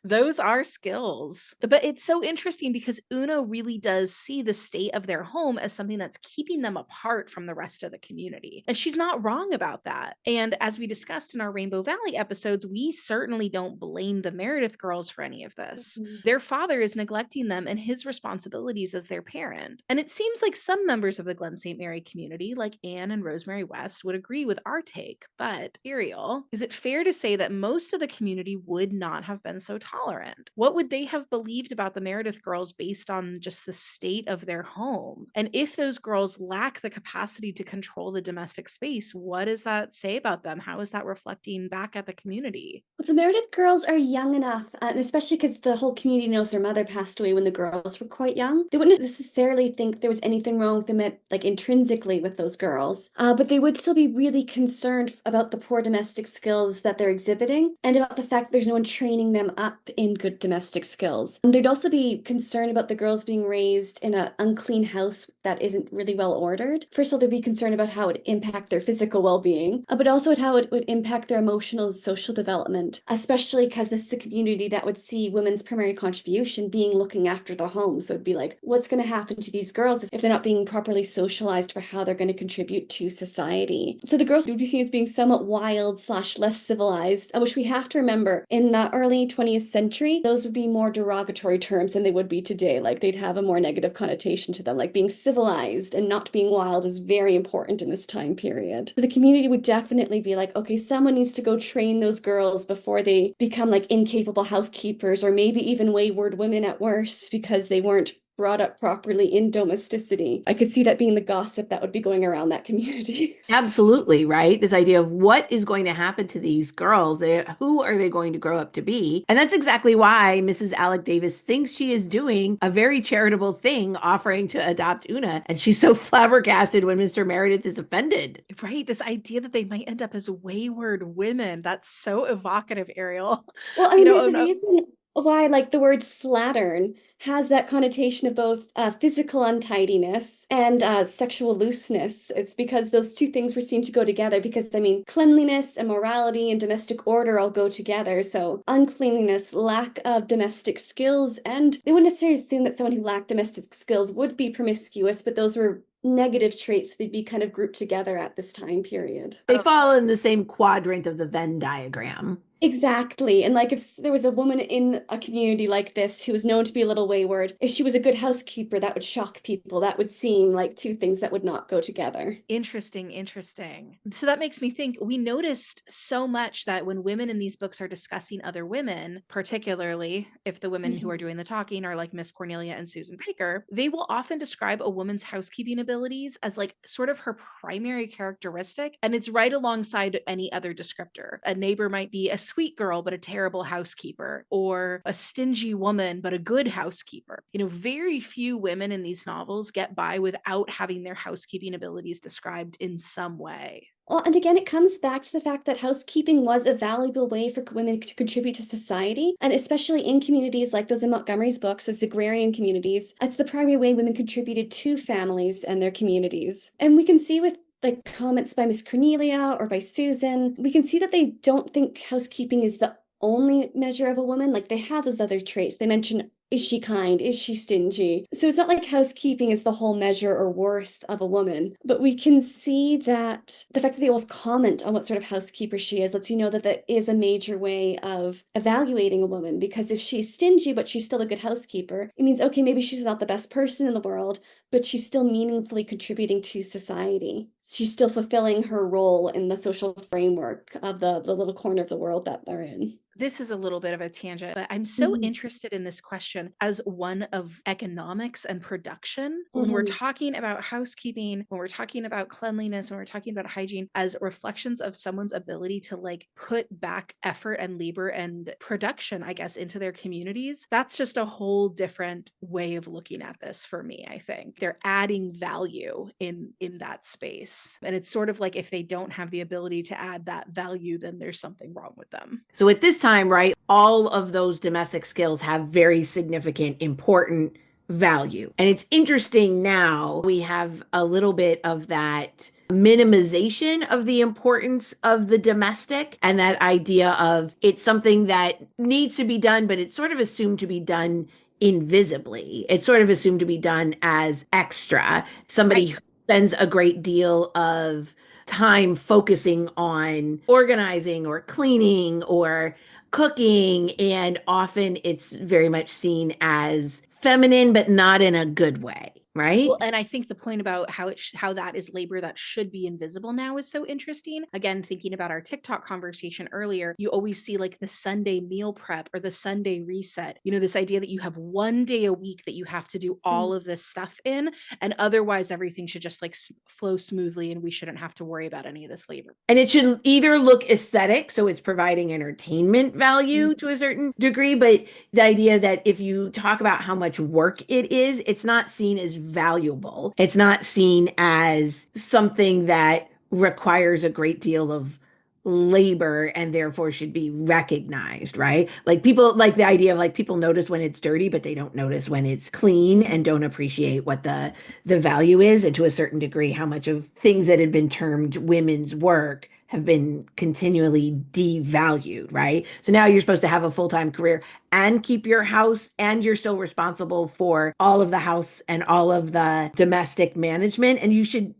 Those are skills. But it's so interesting because Una really does see the state of their home as something that's keeping them apart from the rest of the community. And she's not wrong about that. And as we discussed in our Rainbow Valley episodes, we certainly don't blame the Meredith girls for any of this. Mhm. Their father is neglecting them and his responsibilities as their parent. And it seems like some members of the Glen St. Mary community, like Anne and Rosemary West, would agree with our take. But, Ariel, is it fair to say that most of the community would not have been so tolerant? What would they have believed about the Meredith girls based on just the state of their home? And if those girls lack the capacity to control the domestic space, what does that say about them? How is that reflecting back at the community? The Meredith girls are young enough, and especially because the whole community knows their mother passed away when the girls were quite young. They wouldn't necessarily think there was anything wrong with them, like intrinsically with those girls, but they would still be really concerned about the poor domestic skills that they're exhibiting, and about the fact there's no one training them up in good domestic skills. And they'd also be concerned about the girls being raised in an unclean house that isn't really well ordered. First of all, they'd be concerned about how it would impact their physical well-being, but also how it would impact their emotional and social development, especially because this is a community that would see women's primary contribution being looking after the home. So it'd be like, what's going to happen to these girls if they're not being properly socialized for how they're going to contribute to society? So the girls would be seen as being somewhat wild slash less civilized, which we have to remember in the early 20th century, those would be more derogatory terms than they would be today. Like they'd have a more negative connotation to them. Like being civilized and not being wild is very important in this time period. So the community would definitely be like, okay, someone needs to go train those girls before they become like incapable housekeepers or maybe even wayward women at worst because they weren't brought up properly in domesticity. I could see that being the gossip that would be going around that community. Absolutely, right? This idea of what is going to happen to these girls, who are they going to grow up to be? And that's exactly why Mrs. Alec Davis thinks she is doing a very charitable thing, offering to adopt Una. And she's so flabbergasted when Mr. Meredith is offended. Right. This idea that they might end up as wayward women. That's so evocative, Ariel. Well, I You mean, know, there's oh a no. reason why, like, the word slattern has that connotation of both physical untidiness and sexual looseness. It's because those two things were seen to go together. Because, I mean, cleanliness and morality and domestic order all go together. So, uncleanliness, lack of domestic skills, and they wouldn't necessarily assume that someone who lacked domestic skills would be promiscuous, but those were negative traits. They'd be kind of grouped together at this time period. They fall in the same quadrant of the Venn diagram. Exactly. And like if there was a woman in a community like this who was known to be a little wayward, if she was a good housekeeper, that would shock people. That would seem like two things that would not go together. Interesting, interesting. So that makes me think we noticed so much that when women in these books are discussing other women, particularly if the women who are doing the talking are like Miss Cornelia and Susan Baker, they will often describe a woman's housekeeping abilities as like sort of her primary characteristic. And it's right alongside any other descriptor. A neighbor might be a sweet girl, but a terrible housekeeper, or a stingy woman, but a good housekeeper. You know, very few women in these novels get by without having their housekeeping abilities described in some way. Well, and again, it comes back to the fact that housekeeping was a valuable way for women to contribute to society, and especially in communities like those in Montgomery's books, those agrarian communities, it's the primary way women contributed to families and their communities. And we can see with like comments by Miss Cornelia or by Susan, we can see that they don't think housekeeping is the only measure of a woman. Like they have those other traits. They mention, is she kind? Is she stingy? So it's not like housekeeping is the whole measure or worth of a woman, but we can see that the fact that they always comment on what sort of housekeeper she is lets you know that that is a major way of evaluating a woman. Because if she's stingy, but she's still a good housekeeper, it means, okay, maybe she's not the best person in the world, but she's still meaningfully contributing to society. She's still fulfilling her role in the social framework of the little corner of the world that they're in. This is a little bit of a tangent, but I'm so interested in this question as one of economics and production. When we're talking about housekeeping, when we're talking about cleanliness, when we're talking about hygiene as reflections of someone's ability to like put back effort and labor and production, I guess, into their communities, that's just a whole different way of looking at this for me, I think. They're adding value in that space. And it's sort of like if they don't have the ability to add that value, then there's something wrong with them. So at this time, right, all of those domestic skills have very significant, important value. And it's interesting now we have a little bit of that minimization of the importance of the domestic and that idea of it's something that needs to be done, but it's sort of assumed to be done invisibly. It's sort of assumed to be done as extra. Somebody who spends a great deal of time focusing on organizing or cleaning or cooking, and often it's very much seen as feminine, but not in a good way. right? Well, and I think the point about how that is labor that should be invisible now is so interesting. Again, thinking about our TikTok conversation earlier, you always see like the Sunday meal prep or the Sunday reset. This idea that you have one day a week that you have to do Mm. all of this stuff in, and otherwise everything should just like flow smoothly, and we shouldn't have to worry about any of this labor. And it should either look aesthetic, so it's providing entertainment Mm. value to a certain degree, but the idea that if you talk about how much work it is, it's not seen as valuable. It's not seen as something that requires a great deal of labor and therefore should be recognized, right? Like people like the idea of like people notice when it's dirty, but they don't notice when it's clean and don't appreciate what the value is, and to a certain degree how much of things that had been termed women's work have been continually devalued, right? So now you're supposed to have a full-time career and keep your house, and you're still responsible for all of the house and all of the domestic management, and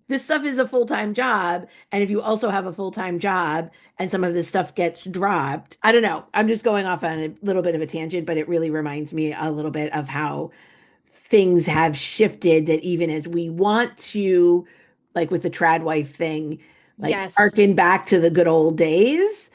this stuff is a full-time job. And if you also have a full-time job and some of this stuff gets dropped, I don't know, I'm just going off on a little bit of a tangent, but it really reminds me a little bit of how things have shifted, that even as we want to, like with the trad wife thing, like Yes. harken back to the good old days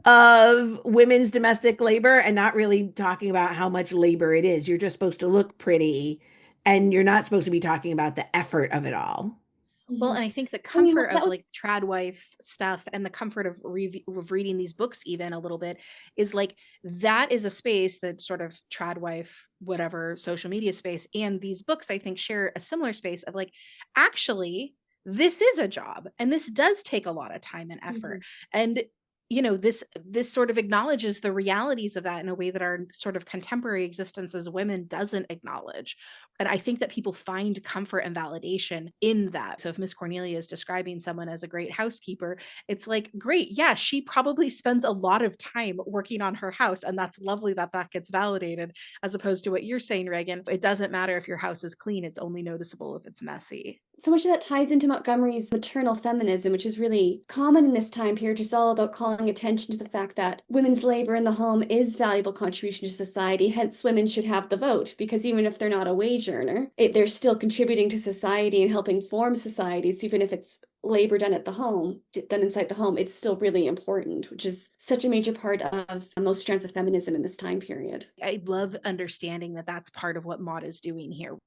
of women's domestic labor and not really talking about how much labor it is. You're just supposed to look pretty, and you're not supposed to be talking about the effort of it all. Well, Mhm. and I think the I mean, comfort that of like was trad wife stuff and the comfort of reading these books even a little bit is like that is a space that sort of trad wife, whatever social media space, and these books I think share a similar space of like, actually, this is a job and this does take a lot of time and effort. Mhm. And this sort of acknowledges the realities of that in a way that our sort of contemporary existence as women doesn't acknowledge. And I think that people find comfort and validation in that. So if Miss Cornelia is describing someone as a great housekeeper, it's like, great. Yeah, she probably spends a lot of time working on her house. And that's lovely that that gets validated, as opposed to what you're saying, Reagan. It doesn't matter if your house is clean, it's only noticeable if it's messy. so much of that ties into Montgomery's maternal feminism, which is really common in this time period, which is all about calling attention to the fact that women's labor in the home is valuable contribution to society. Hence, women should have the vote, because even if they're not a wage earner, they're still contributing to society and helping form societies, even if it's labor done at the home, done inside the home. It's still really important, which is such a major part of most strands of feminism in this time period. I love understanding that that's part of what Maud is doing here.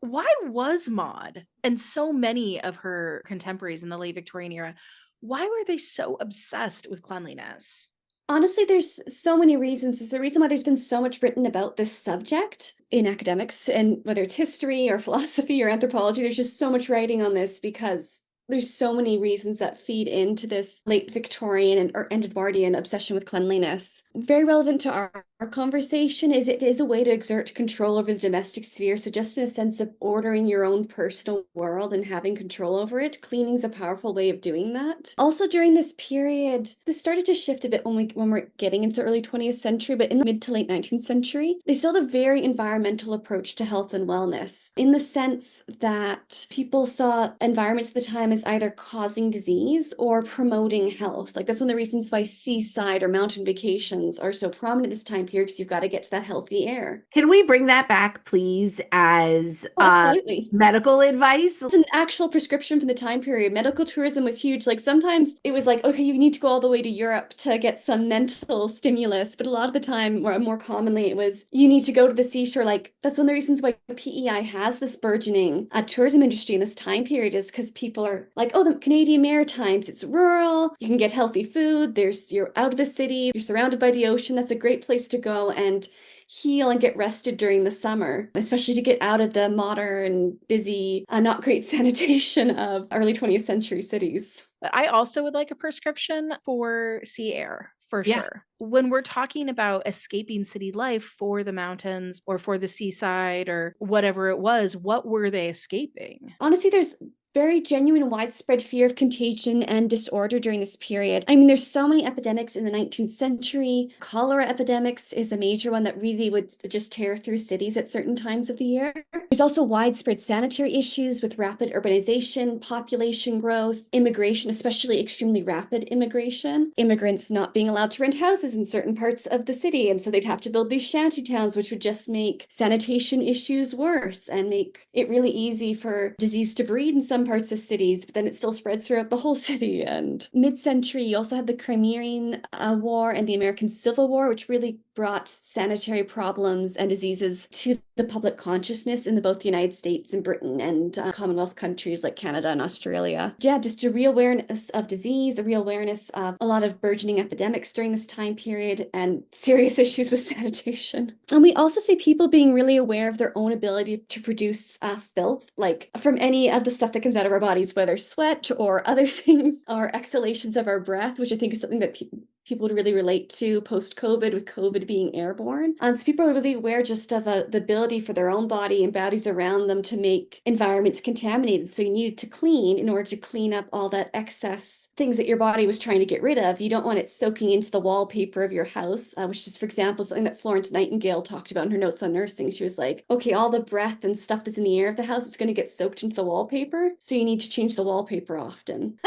Why was Maud and so many of her contemporaries in the late Victorian era, why were they so obsessed with cleanliness? Honestly, there's so many reasons. There's a reason why there's been so much written about this subject in academics, and whether it's history or philosophy or anthropology, there's just so much writing on this because there's so many reasons that feed into this late Victorian and Edwardian obsession with cleanliness. Very relevant to our conversation is it is a way to exert control over the domestic sphere. So just in a sense of ordering your own personal world and having control over it, cleaning is a powerful way of doing that. Also during this period, this started to shift a bit when we're getting into the early 20th century, but in the mid to late 19th century, they still had a very environmental approach to health and wellness, in the sense that people saw environments at the time as either causing disease or promoting health. Like that's one of the reasons why seaside or mountain vacations are so prominent this time period, because you've got to get to that healthy air. Can we bring that back, please, as Oh, absolutely. medical advice? It's an actual prescription from the time period. Medical tourism was huge. Like sometimes it was like, okay, you need to go all the way to Europe to get some mental stimulus. But a lot of the time, or more commonly, it was you need to go to the seashore. Like that's one of the reasons why PEI has this burgeoning tourism industry in this time period, is because people are like, oh, the Canadian Maritimes, it's rural. You can get healthy food. You're out of the city. You're surrounded by the ocean. That's a great place to go and heal and get rested during the summer, especially to get out of the modern, busy, not great sanitation of early 20th century cities. But I also would like a prescription for sea air, for Yeah. sure. When we're talking about escaping city life for the mountains or for the seaside or whatever it was, what were they escaping? Honestly, there's very genuine and widespread fear of contagion and disorder during this period. I mean, there's so many epidemics in the 19th century. Cholera epidemics is a major one that really would just tear through cities at certain times of the year. There's also widespread sanitary issues with rapid urbanization, population growth, immigration, especially extremely rapid immigration, immigrants not being allowed to rent houses in certain parts of the city. And so they'd have to build these shanty towns, which would just make sanitation issues worse and make it really easy for disease to breed in some parts of cities, but then it still spreads throughout the whole city. And mid-century, you also had the Crimean War and the American Civil War, which really brought sanitary problems and diseases to the public consciousness in both the United States and Britain and Commonwealth countries like Canada and Australia. Yeah, just a real awareness of disease, a real awareness of a lot of burgeoning epidemics during this time period, and serious issues with sanitation. And we also see people being really aware of their own ability to produce filth, like from any of the stuff that comes out of our bodies, whether sweat or other things, or exhalations of our breath, which I think is something that people would really relate to post-COVID, with COVID being airborne. So people are really aware just of the ability for their own body and bodies around them to make environments contaminated. So you needed to clean in order to clean up all that excess things that your body was trying to get rid of. You don't want it soaking into the wallpaper of your house, which is, for example, something that Florence Nightingale talked about in her notes on nursing. She was like, okay, all the breath and stuff that's in the air of the house, it's going to get soaked into the wallpaper. So you need to change the wallpaper often.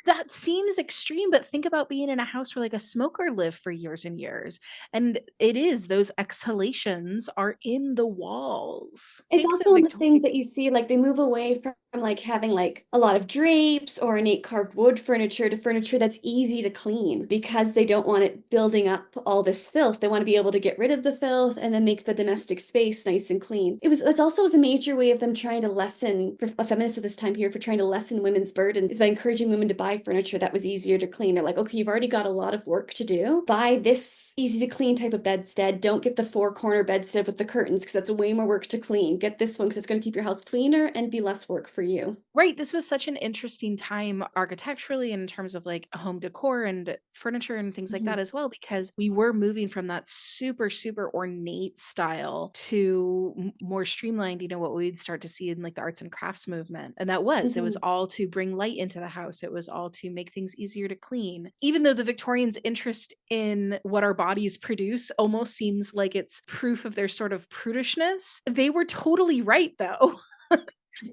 That seems extreme, but think about being in a house where like a smoker lived for years and years. And it is, those exhalations are in the walls. It's Think the also in the Victorian. things that you see, like they move away from like having like a lot of drapes or ornate carved wood furniture to furniture that's easy to clean, because they don't want it building up all this filth. They want to be able to get rid of the filth and then make the domestic space nice and clean. It also was a major way of them trying to lessen, for feminists of this time period, for trying to lessen women's burden, is by encouraging women to buy furniture that was easier to clean. They're like, okay, you've already got a lot of work to do. Buy this easy to clean type of bedstead. Don't get the 4-corner bedstead with the curtains, because that's way more work to clean. Get this one because it's going to keep your house cleaner and be less work for you. Right. This was such an interesting time architecturally in terms of like home decor and furniture and things like that as well, because we were moving from that super, super ornate style to more streamlined, what we'd start to see in like the arts and crafts movement. And it was all to bring light into the house. It was all to make things easier to clean. Even though the Victorians' interest in what our bodies produce almost seems like it's proof of their sort of prudishness, they were totally right though.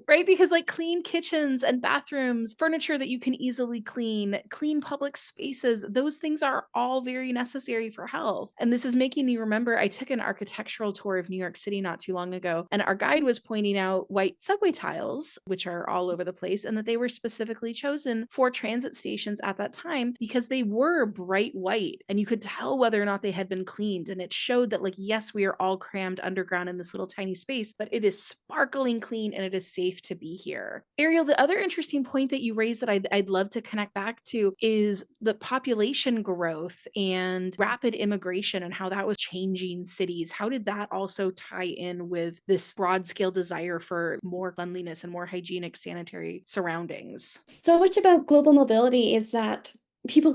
Right? Because like clean kitchens and bathrooms, furniture that you can easily clean, clean public spaces, those things are all very necessary for health. And this is making me remember, I took an architectural tour of New York City not too long ago, and our guide was pointing out white subway tiles, which are all over the place, and that they were specifically chosen for transit stations at that time because they were bright white and you could tell whether or not they had been cleaned. And it showed that, like, yes, we are all crammed underground in this little tiny space, but it is sparkling clean and it is safe to be here. Ariel, the other interesting point that you raised that I'd love to connect back to is the population growth and rapid immigration and how that was changing cities. How did that also tie in with this broad scale desire for more cleanliness and more hygienic sanitary surroundings? So much about global mobility is that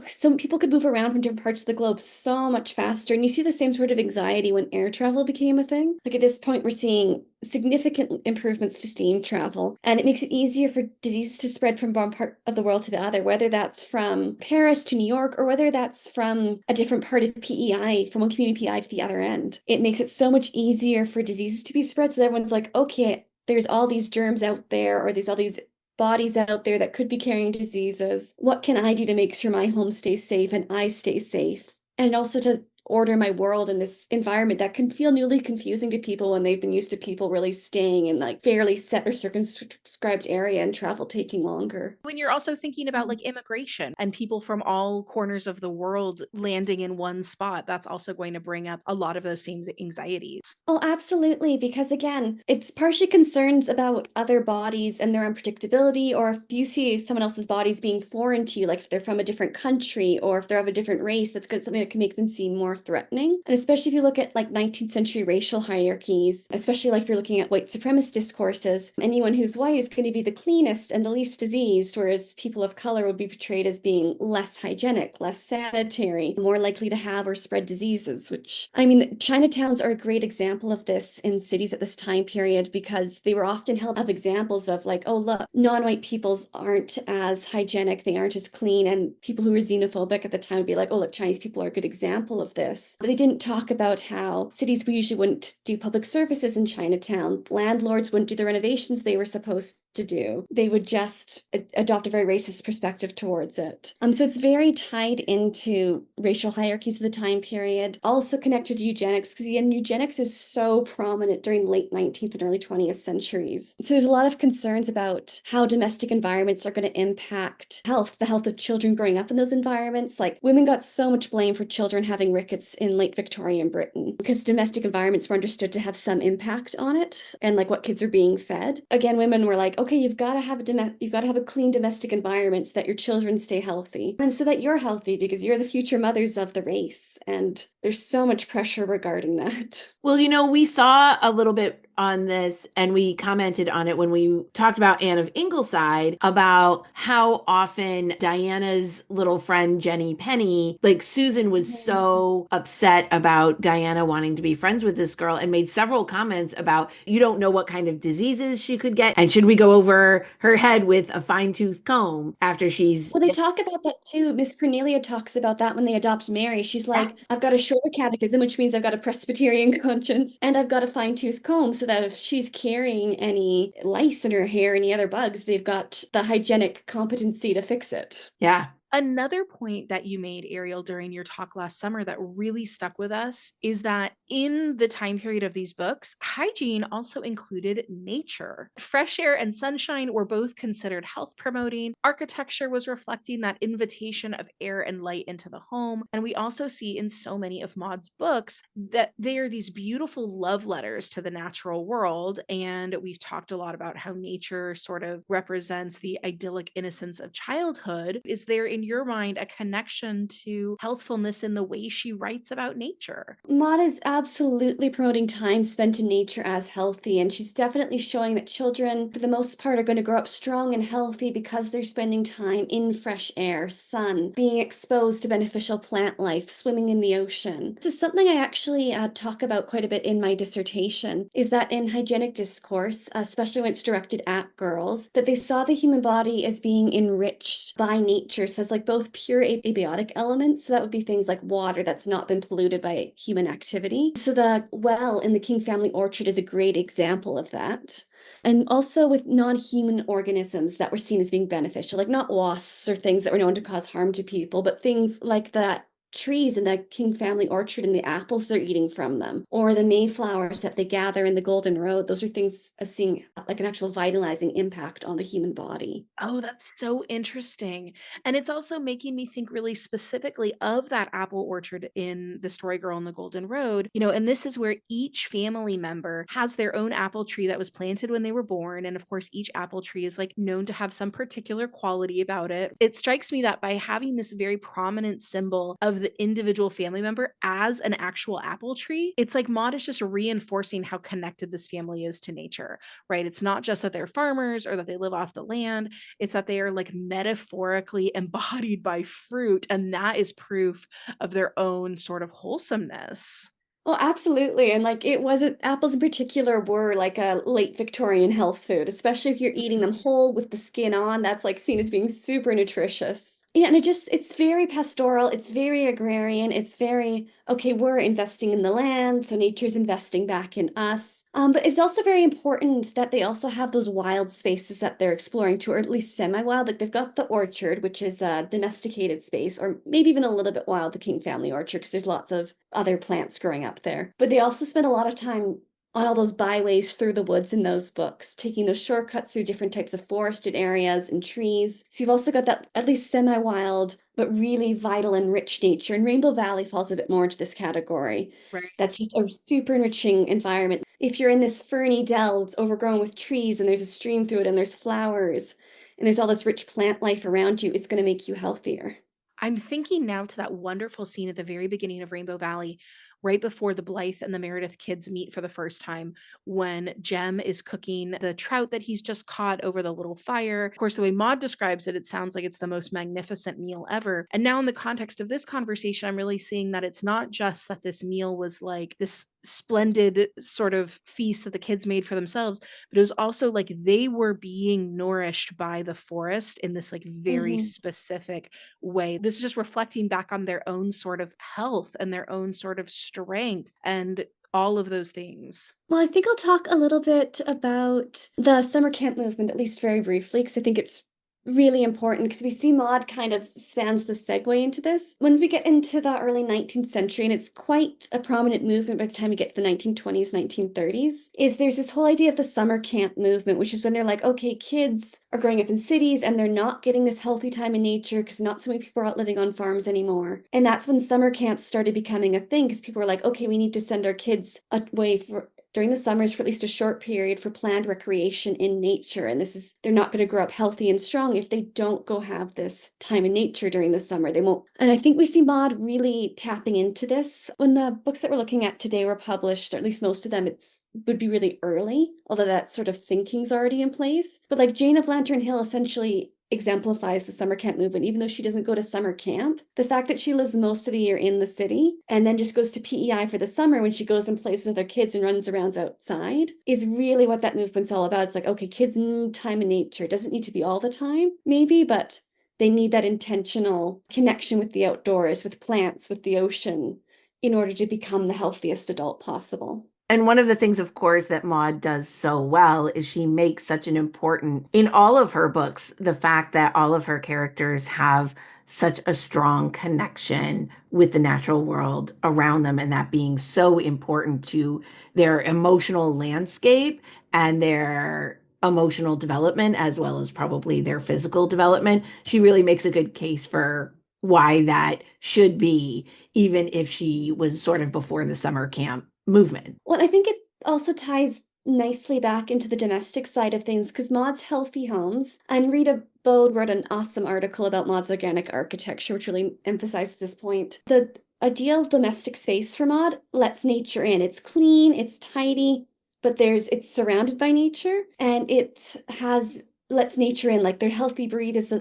some people could move around from different parts of the globe so much faster. And you see the same sort of anxiety when air travel became a thing. Like at this point, we're seeing significant improvements to steam travel, and it makes it easier for diseases to spread from one part of the world to the other, whether that's from Paris to New York or whether that's from a different part of PEI, from one community PEI to the other end. It makes it so much easier for diseases to be spread. So everyone's like, okay, there's all these germs out there, or there's all these bodies out there that could be carrying diseases. What can I do to make sure my home stays safe and I stay safe? And also to order my world in this environment that can feel newly confusing to people when they've been used to people really staying in like fairly set or circumscribed area and travel taking longer. When you're also thinking about like immigration and people from all corners of the world landing in one spot, that's also going to bring up a lot of those same anxieties. Oh, absolutely. Because again, it's partially concerns about other bodies and their unpredictability, or if you see someone else's bodies being foreign to you, like if they're from a different country or if they're of a different race, that's good, something that can make them seem more threatening. And especially if you look at like 19th century racial hierarchies, especially like if you're looking at white supremacist discourses, anyone who's white is going to be the cleanest and the least diseased, whereas people of color would be portrayed as being less hygienic, less sanitary, more likely to have or spread diseases, which, I mean, Chinatowns are a great example of this in cities at this time period because they were often held of examples of like, oh, look, non-white peoples aren't as hygienic, they aren't as clean, and people who were xenophobic at the time would be like, oh, look, Chinese people are a good example of this. But they didn't talk about how cities usually wouldn't do public services in Chinatown. Landlords wouldn't do the renovations they were supposed to do. They would just adopt a very racist perspective towards it. So it's very tied into racial hierarchies of the time period, also connected to eugenics, because again, eugenics is so prominent during the late 19th and early 20th centuries. So there's a lot of concerns about how domestic environments are going to impact health, the health of children growing up in those environments. Like women got so much blame for children having rickets in late Victorian Britain because domestic environments were understood to have some impact on it and like what kids are being fed. Again, women were like, okay, you've got to have a clean domestic environment so that your children stay healthy and so that you're healthy because you're the future mothers of the race. And there's so much pressure regarding that. Well, we saw a little bit on this and we commented on it when we talked about Anne of Ingleside about how often Diana's little friend Jenny Penny, like Susan was so upset about Diana wanting to be friends with this girl and made several comments about you don't know what kind of diseases she could get and should we go over her head with a fine-tooth comb after she's Well, they talk about that too. Miss Cornelia talks about that when they adopt Mary. She's like, I've got a shorter catechism, which means I've got a Presbyterian conscience, and I've got a fine-tooth comb so that if she's carrying any lice in her hair, any other bugs, they've got the hygienic competency to fix it. Yeah. Another point that you made, Ariel, during your talk last summer that really stuck with us is that in the time period of these books, hygiene also included nature. Fresh air and sunshine were both considered health promoting. Architecture was reflecting that invitation of air and light into the home. And we also see in so many of Maud's books that they are these beautiful love letters to the natural world. And we've talked a lot about how nature sort of represents the idyllic innocence of childhood. Is there in your mind a connection to healthfulness in the way she writes about nature? Maud is absolutely promoting time spent in nature as healthy, and she's definitely showing that children, for the most part, are going to grow up strong and healthy because they're spending time in fresh air, sun, being exposed to beneficial plant life, swimming in the ocean. This is something I actually talk about quite a bit in my dissertation, is that in hygienic discourse, especially when it's directed at girls, that they saw the human body as being enriched by nature. So it's like both pure abiotic elements, so that would be things like water that's not been polluted by human activity. So the well in the King family orchard is a great example of that. And also with non-human organisms that were seen as being beneficial, like not wasps or things that were known to cause harm to people, but things like the trees in the King family orchard and the apples they're eating from them, or the mayflowers that they gather in the Golden Road. Those are things as seeing like an actual vitalizing impact on the human body. Oh, that's so interesting. And it's also making me think really specifically of that apple orchard in The Story Girl and the Golden Road. And this is where each family member has their own apple tree that was planted when they were born. And of course, each apple tree is like known to have some particular quality about it. It strikes me that by having this very prominent symbol of the individual family member as an actual apple tree, it's like Maud is just reinforcing how connected this family is to nature, right? It's not just that they're farmers or that they live off the land. It's that they are like metaphorically embodied by fruit, and that is proof of their own sort of wholesomeness. Oh, absolutely. And like it wasn't apples in particular were like a late Victorian health food, especially if you're eating them whole with the skin on. That's like seen as being super nutritious. Yeah, and it's very pastoral, it's very agrarian, it's very, okay, we're investing in the land, so nature's investing back in us. But it's also very important that they also have those wild spaces that they're exploring too, or at least semi-wild. Like they've got the orchard, which is a domesticated space, or maybe even a little bit wild, the King family orchard, because there's lots of other plants growing up there. But they also spend a lot of time on all those byways through the woods in those books, taking those shortcuts through different types of forested areas and trees. So you've also got that at least semi-wild, but really vital and rich nature. And Rainbow Valley falls a bit more into this category. Right. That's just a super enriching environment. If you're in this ferny dell, it's overgrown with trees and there's a stream through it and there's flowers and there's all this rich plant life around you, it's going to make you healthier. I'm thinking now to that wonderful scene at the very beginning of Rainbow Valley, right before the Blythe and the Meredith kids meet for the first time, when Jem is cooking the trout that he's just caught over the little fire. Of course, the way Maud describes it, it sounds like it's the most magnificent meal ever. And now, in the context of this conversation, I'm really seeing that it's not just that this meal was like this splendid sort of feast that the kids made for themselves, but it was also like they were being nourished by the forest in this like very Mhm. specific way. This is just reflecting back on their own sort of health and their own sort of strength and all of those things. Well, I think I'll talk a little bit about the summer camp movement, at least very briefly, because I think it's really important because we see Maud kind of spans the segue into this. Once we get into the early 19th century, and it's quite a prominent movement by the time we get to the 1920s, 1930s, is there's this whole idea of the summer camp movement, which is when they're like, okay, kids are growing up in cities and they're not getting this healthy time in nature because not so many people are out living on farms anymore. And that's when summer camps started becoming a thing because people were like, okay, we need to send our kids away for during the summers for at least a short period for planned recreation in nature. And this is, they're not going to grow up healthy and strong if they don't go have this time in nature during the summer. They won't. And I think we see Maud really tapping into this. When the books that we're looking at today were published, or at least most of them, it's would be really early, although that sort of thinking's already in place. But like Jane of Lantern Hill essentially exemplifies the summer camp movement, even though she doesn't go to summer camp. The fact that she lives most of the year in the city and then just goes to PEI for the summer when she goes and plays with other kids and runs around outside is really what that movement's all about. It's like, okay, kids need time in nature. It doesn't need to be all the time, maybe, but they need that intentional connection with the outdoors, with plants, with the ocean, in order to become the healthiest adult possible. And one of the things, of course, that Maud does so well is she makes such an important, in all of her books, the fact that all of her characters have such a strong connection with the natural world around them, and that being so important to their emotional landscape and their emotional development, as well as probably their physical development. She really makes a good case for why that should be, even if she was sort of before the summer camp movement. Well, I think it also ties nicely back into the domestic side of things because Maud's Healthy Homes, and Rita Bode wrote an awesome article about Maud's organic architecture, which really emphasized this point. The ideal domestic space for Maud lets nature in. It's clean, it's tidy, but it's surrounded by nature and it has lets nature in, like the healthy breezes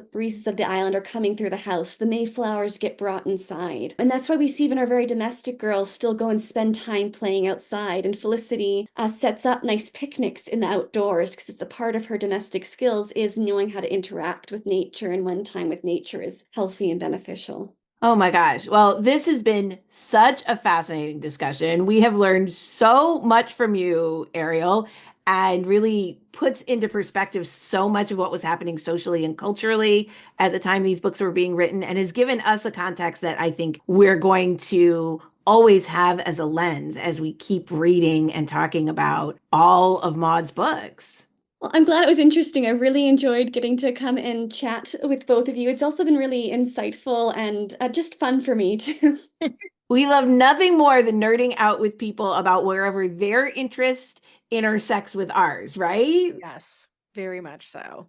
of the island are coming through the house. The Mayflowers get brought inside. And that's why we see even our very domestic girls still go and spend time playing outside. And Felicity sets up nice picnics in the outdoors because it's a part of her domestic skills is knowing how to interact with nature and when time with nature is healthy and beneficial. Oh my gosh. Well, this has been such a fascinating discussion. We have learned so much from you, Ariel, and really puts into perspective so much of what was happening socially and culturally at the time these books were being written, and has given us a context that I think we're going to always have as a lens as we keep reading and talking about all of Maud's books. Well, I'm glad it was interesting. I really enjoyed getting to come and chat with both of you. It's also been really insightful and just fun for me too. We love nothing more than nerding out with people about wherever their interest intersects with ours, right? Yes, very much so.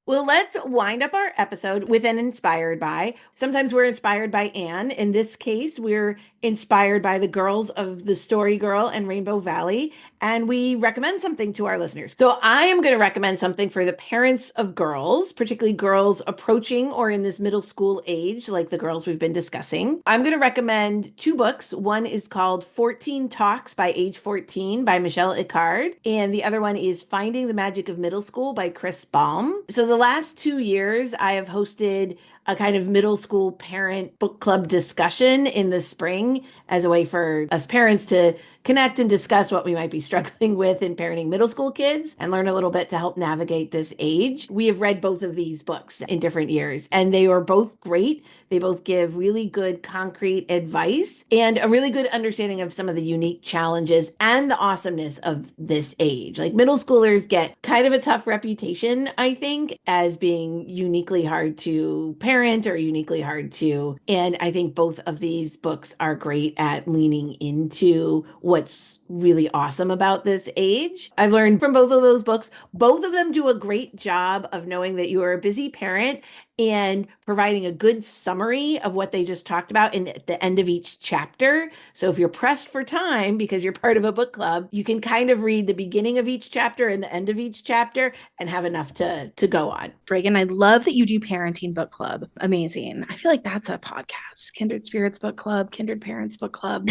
Well, let's wind up our episode with an inspired by. Sometimes we're inspired by Anne. In this case, we're inspired by the girls of The Story Girl and Rainbow Valley, and we recommend something to our listeners. So I am going to recommend something for the parents of girls, particularly girls approaching or in this middle school age, like the girls we've been discussing. I'm going to recommend two books. One is called 14 Talks by Age 14 by Michelle Icard, and the other one is Finding the Magic of Middle School by Chris Baum. So the last 2 years, I have hosted a kind of middle school parent book club discussion in the spring as a way for us parents to connect and discuss what we might be struggling with in parenting middle school kids and learn a little bit to help navigate this age. We have read both of these books in different years, and they are both great. They both give really good concrete advice and a really good understanding of some of the unique challenges and the awesomeness of this age. Like middle schoolers get kind of a tough reputation, I think, as being uniquely hard to parent or uniquely hard to. And I think both of these books are great at leaning into what's really awesome about this age. I've learned from both of those books. Both of them do a great job of knowing that you are a busy parent and providing a good summary of what they just talked about at the end of each chapter. So if you're pressed for time because you're part of a book club, you can kind of read the beginning of each chapter and the end of each chapter and have enough to go on. Reagan, I love that you do parenting book club. Amazing. I feel like that's a podcast. Kindred Spirits Book Club, Kindred Parents Book Club.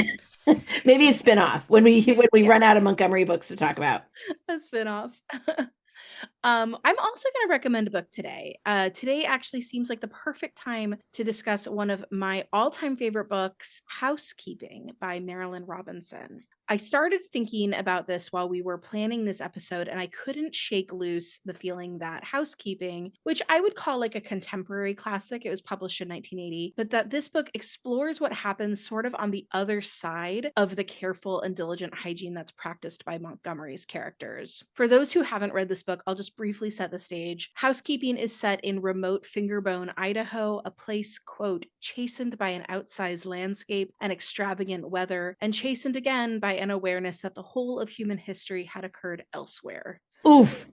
Maybe a spinoff when we Yeah. run out of Montgomery books to talk about. A spinoff. I'm also going to recommend a book today. Today actually seems like the perfect time to discuss one of my all-time favorite books, Housekeeping by Marilynne Robinson. I started thinking about this while we were planning this episode, and I couldn't shake loose the feeling that Housekeeping, which I would call like a contemporary classic, it was published in 1980, but that this book explores what happens sort of on the other side of the careful and diligent hygiene that's practiced by Montgomery's characters. For those who haven't read this book, I'll just briefly set the stage. Housekeeping is set in remote Fingerbone, Idaho, a place, quote, chastened by an outsized landscape and extravagant weather, and chastened again by an awareness that the whole of human history had occurred elsewhere. Oof.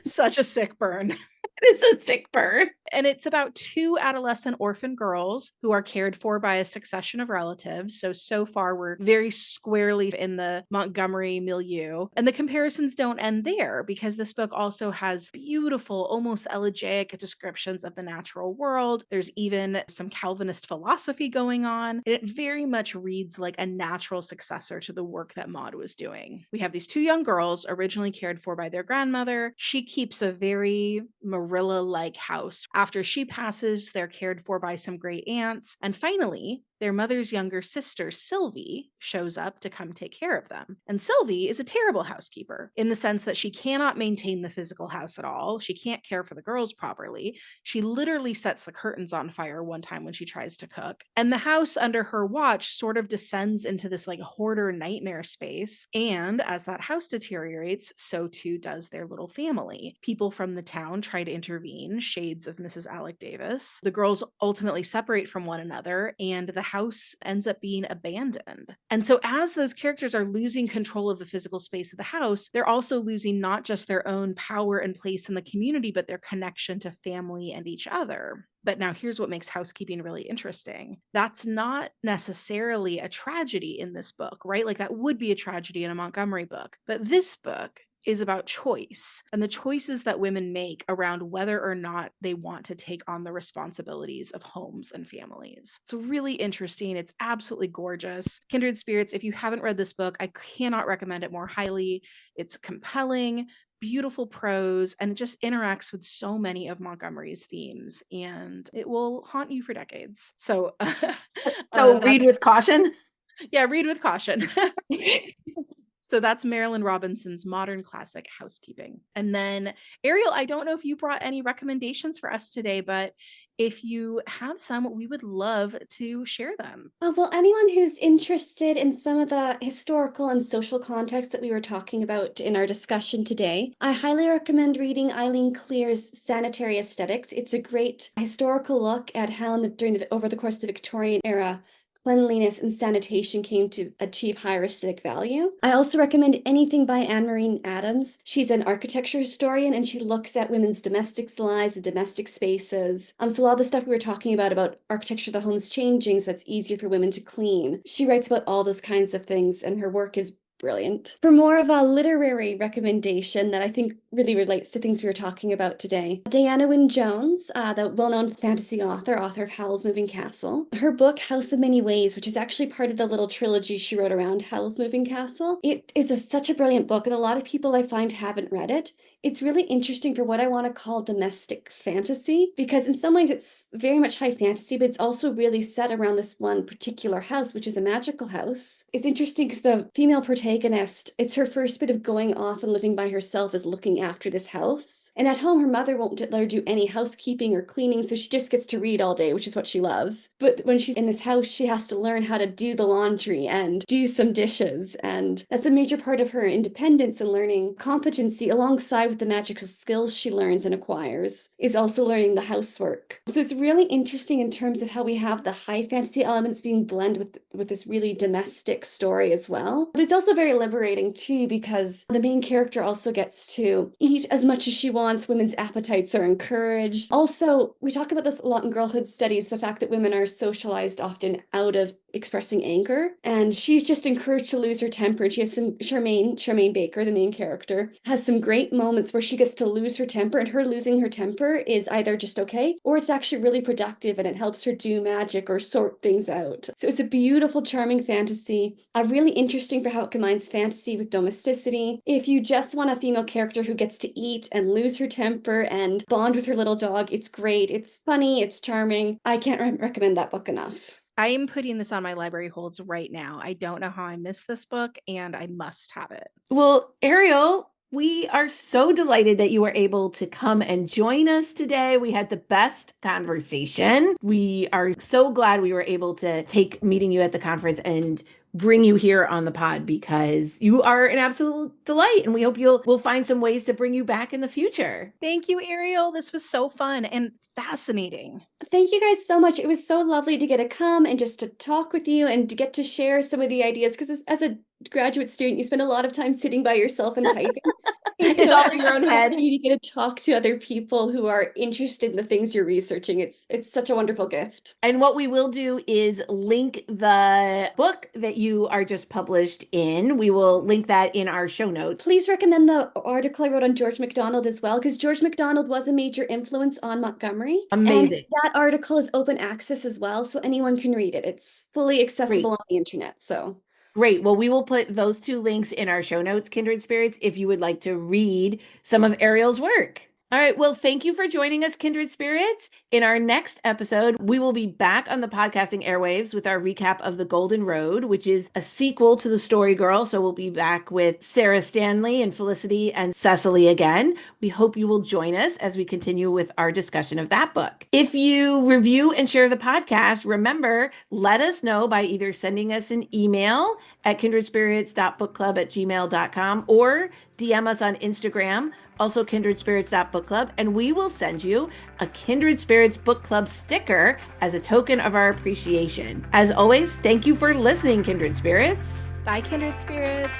Such a sick burn. It is a sick burn. And it's about two adolescent orphan girls who are cared for by a succession of relatives. So far, we're very squarely in the Montgomery milieu. And the comparisons don't end there because this book also has beautiful, almost elegiac descriptions of the natural world. There's even some Calvinist philosophy going on. And it very much reads like a natural successor to the work that Maud was doing. We have these two young girls originally cared for by their grandmother. She keeps a very Marilla-like house. After she passes, they're cared for by some great aunts. And finally, their mother's younger sister, Sylvie, shows up to come take care of them. And Sylvie is a terrible housekeeper in the sense that she cannot maintain the physical house at all. She can't care for the girls properly. She literally sets the curtains on fire one time when she tries to cook. And the house under her watch sort of descends into this like hoarder nightmare space. And as that house deteriorates, so too does their little family. People from the town try to intervene, shades of Mrs. Alec Davis. The girls ultimately separate from one another, and the house ends up being abandoned. And so as those characters are losing control of the physical space of the house, they're also losing not just their own power and place in the community, but their connection to family and each other. But now here's what makes housekeeping really interesting. That's not necessarily a tragedy in this book, right? Like that would be a tragedy in a Montgomery book. But this book is about choice and the choices that women make around whether or not they want to take on the responsibilities of homes and families. It's really interesting. It's absolutely gorgeous. Kindred Spirits, if you haven't read this book, I cannot recommend it more highly. It's compelling, beautiful prose, and it just interacts with so many of Montgomery's themes, and it will haunt you for decades. So, Read with caution. Yeah, read with caution. So that's Marilynne Robinson's modern classic, Housekeeping. And then, Ariel, I don't know if you brought any recommendations for us today, but if you have some, we would love to share them. Well, anyone who's interested in some of the historical and social context that we were talking about in our discussion today, I highly recommend reading Eileen Clear's Sanitary Aesthetics. It's a great historical look at how over the course of the Victorian era, cleanliness and sanitation came to achieve higher aesthetic value. I also recommend anything by Anne-Marie Adams. She's an architecture historian and she looks at women's domestic lives and domestic spaces. So a lot of the stuff we were talking about architecture of the home's changing so it's easier for women to clean. She writes about all those kinds of things and her work is brilliant. For more of a literary recommendation that I think really relates to things we were talking about today, Diana Wynne Jones, the well-known fantasy author of Howl's Moving Castle. Her book, House of Many Ways, which is actually part of the little trilogy she wrote around Howl's Moving Castle. It is such a brilliant book, and a lot of people I find haven't read it. It's really interesting for what I want to call domestic fantasy, because in some ways it's very much high fantasy, but it's also really set around this one particular house, which is a magical house. It's interesting because the female protagonist, it's her first bit of going off and living by herself is looking after this house. And at home, her mother won't let her do any housekeeping or cleaning, so she just gets to read all day, which is what she loves. But when she's in this house, she has to learn how to do the laundry and do some dishes, and that's a major part of her independence and learning competency alongside with the magical skills she learns and acquires, is also learning the housework. So it's really interesting in terms of how we have the high fantasy elements being blended with this really domestic story as well. But it's also very liberating too, because the main character also gets to eat as much as she wants. Women's appetites are encouraged. Also, we talk about this a lot in girlhood studies, the fact that women are socialized often out of expressing anger, and she's just encouraged to lose her temper. And she has some Charmaine Baker, the main character, has some great moments where she gets to lose her temper, and her losing her temper is either just okay or it's actually really productive and it helps her do magic or sort things out. So it's a beautiful, charming fantasy, really interesting for how it combines fantasy with domesticity. If you just want a female character who gets to eat and lose her temper and bond with her little dog, it's great. It's funny, it's charming. I can't recommend that book enough. I am putting this on my library holds right now. I don't know how I missed this book, and I must have it. Well, Ariel, we are so delighted that you were able to come and join us today. We had the best conversation. We are so glad we were able to take meeting you at the conference and bring you here on the pod, because you are an absolute delight, and we hope we'll find some ways to bring you back in the future. Thank you, Ariel. This was so fun and fascinating. Thank you guys so much. It was so lovely to get to come and just to talk with you and to get to share some of the ideas, because as a graduate student, you spend a lot of time sitting by yourself and typing. It's all in your own head. You get to talk to other people who are interested in the things you're researching. It's such a wonderful gift. And what we will do is link the book that you are just published in. We will link that in our show notes. Please recommend the article I wrote on George MacDonald as well, because George MacDonald was a major influence on Montgomery. Amazing. And that article is open access as well, so anyone can read it. It's fully accessible on the internet. So great. Well, we will put those two links in our show notes, Kindred Spirits, if you would like to read some of Ariel's work. All right. Well, thank you for joining us, Kindred Spirits. In our next episode, we will be back on the podcasting airwaves with our recap of The Golden Road, which is a sequel to The Story Girl. So we'll be back with Sarah Stanley and Felicity and Cecily again. We hope you will join us as we continue with our discussion of that book. If you review and share the podcast, remember, let us know by either sending us an email at kindredspirits.bookclub@gmail.com or DM us on Instagram, also kindredspirits.bookclub, and we will send you a Kindred Spirits Book Club sticker as a token of our appreciation. As always, thank you for listening, Kindred Spirits. Bye, Kindred Spirits.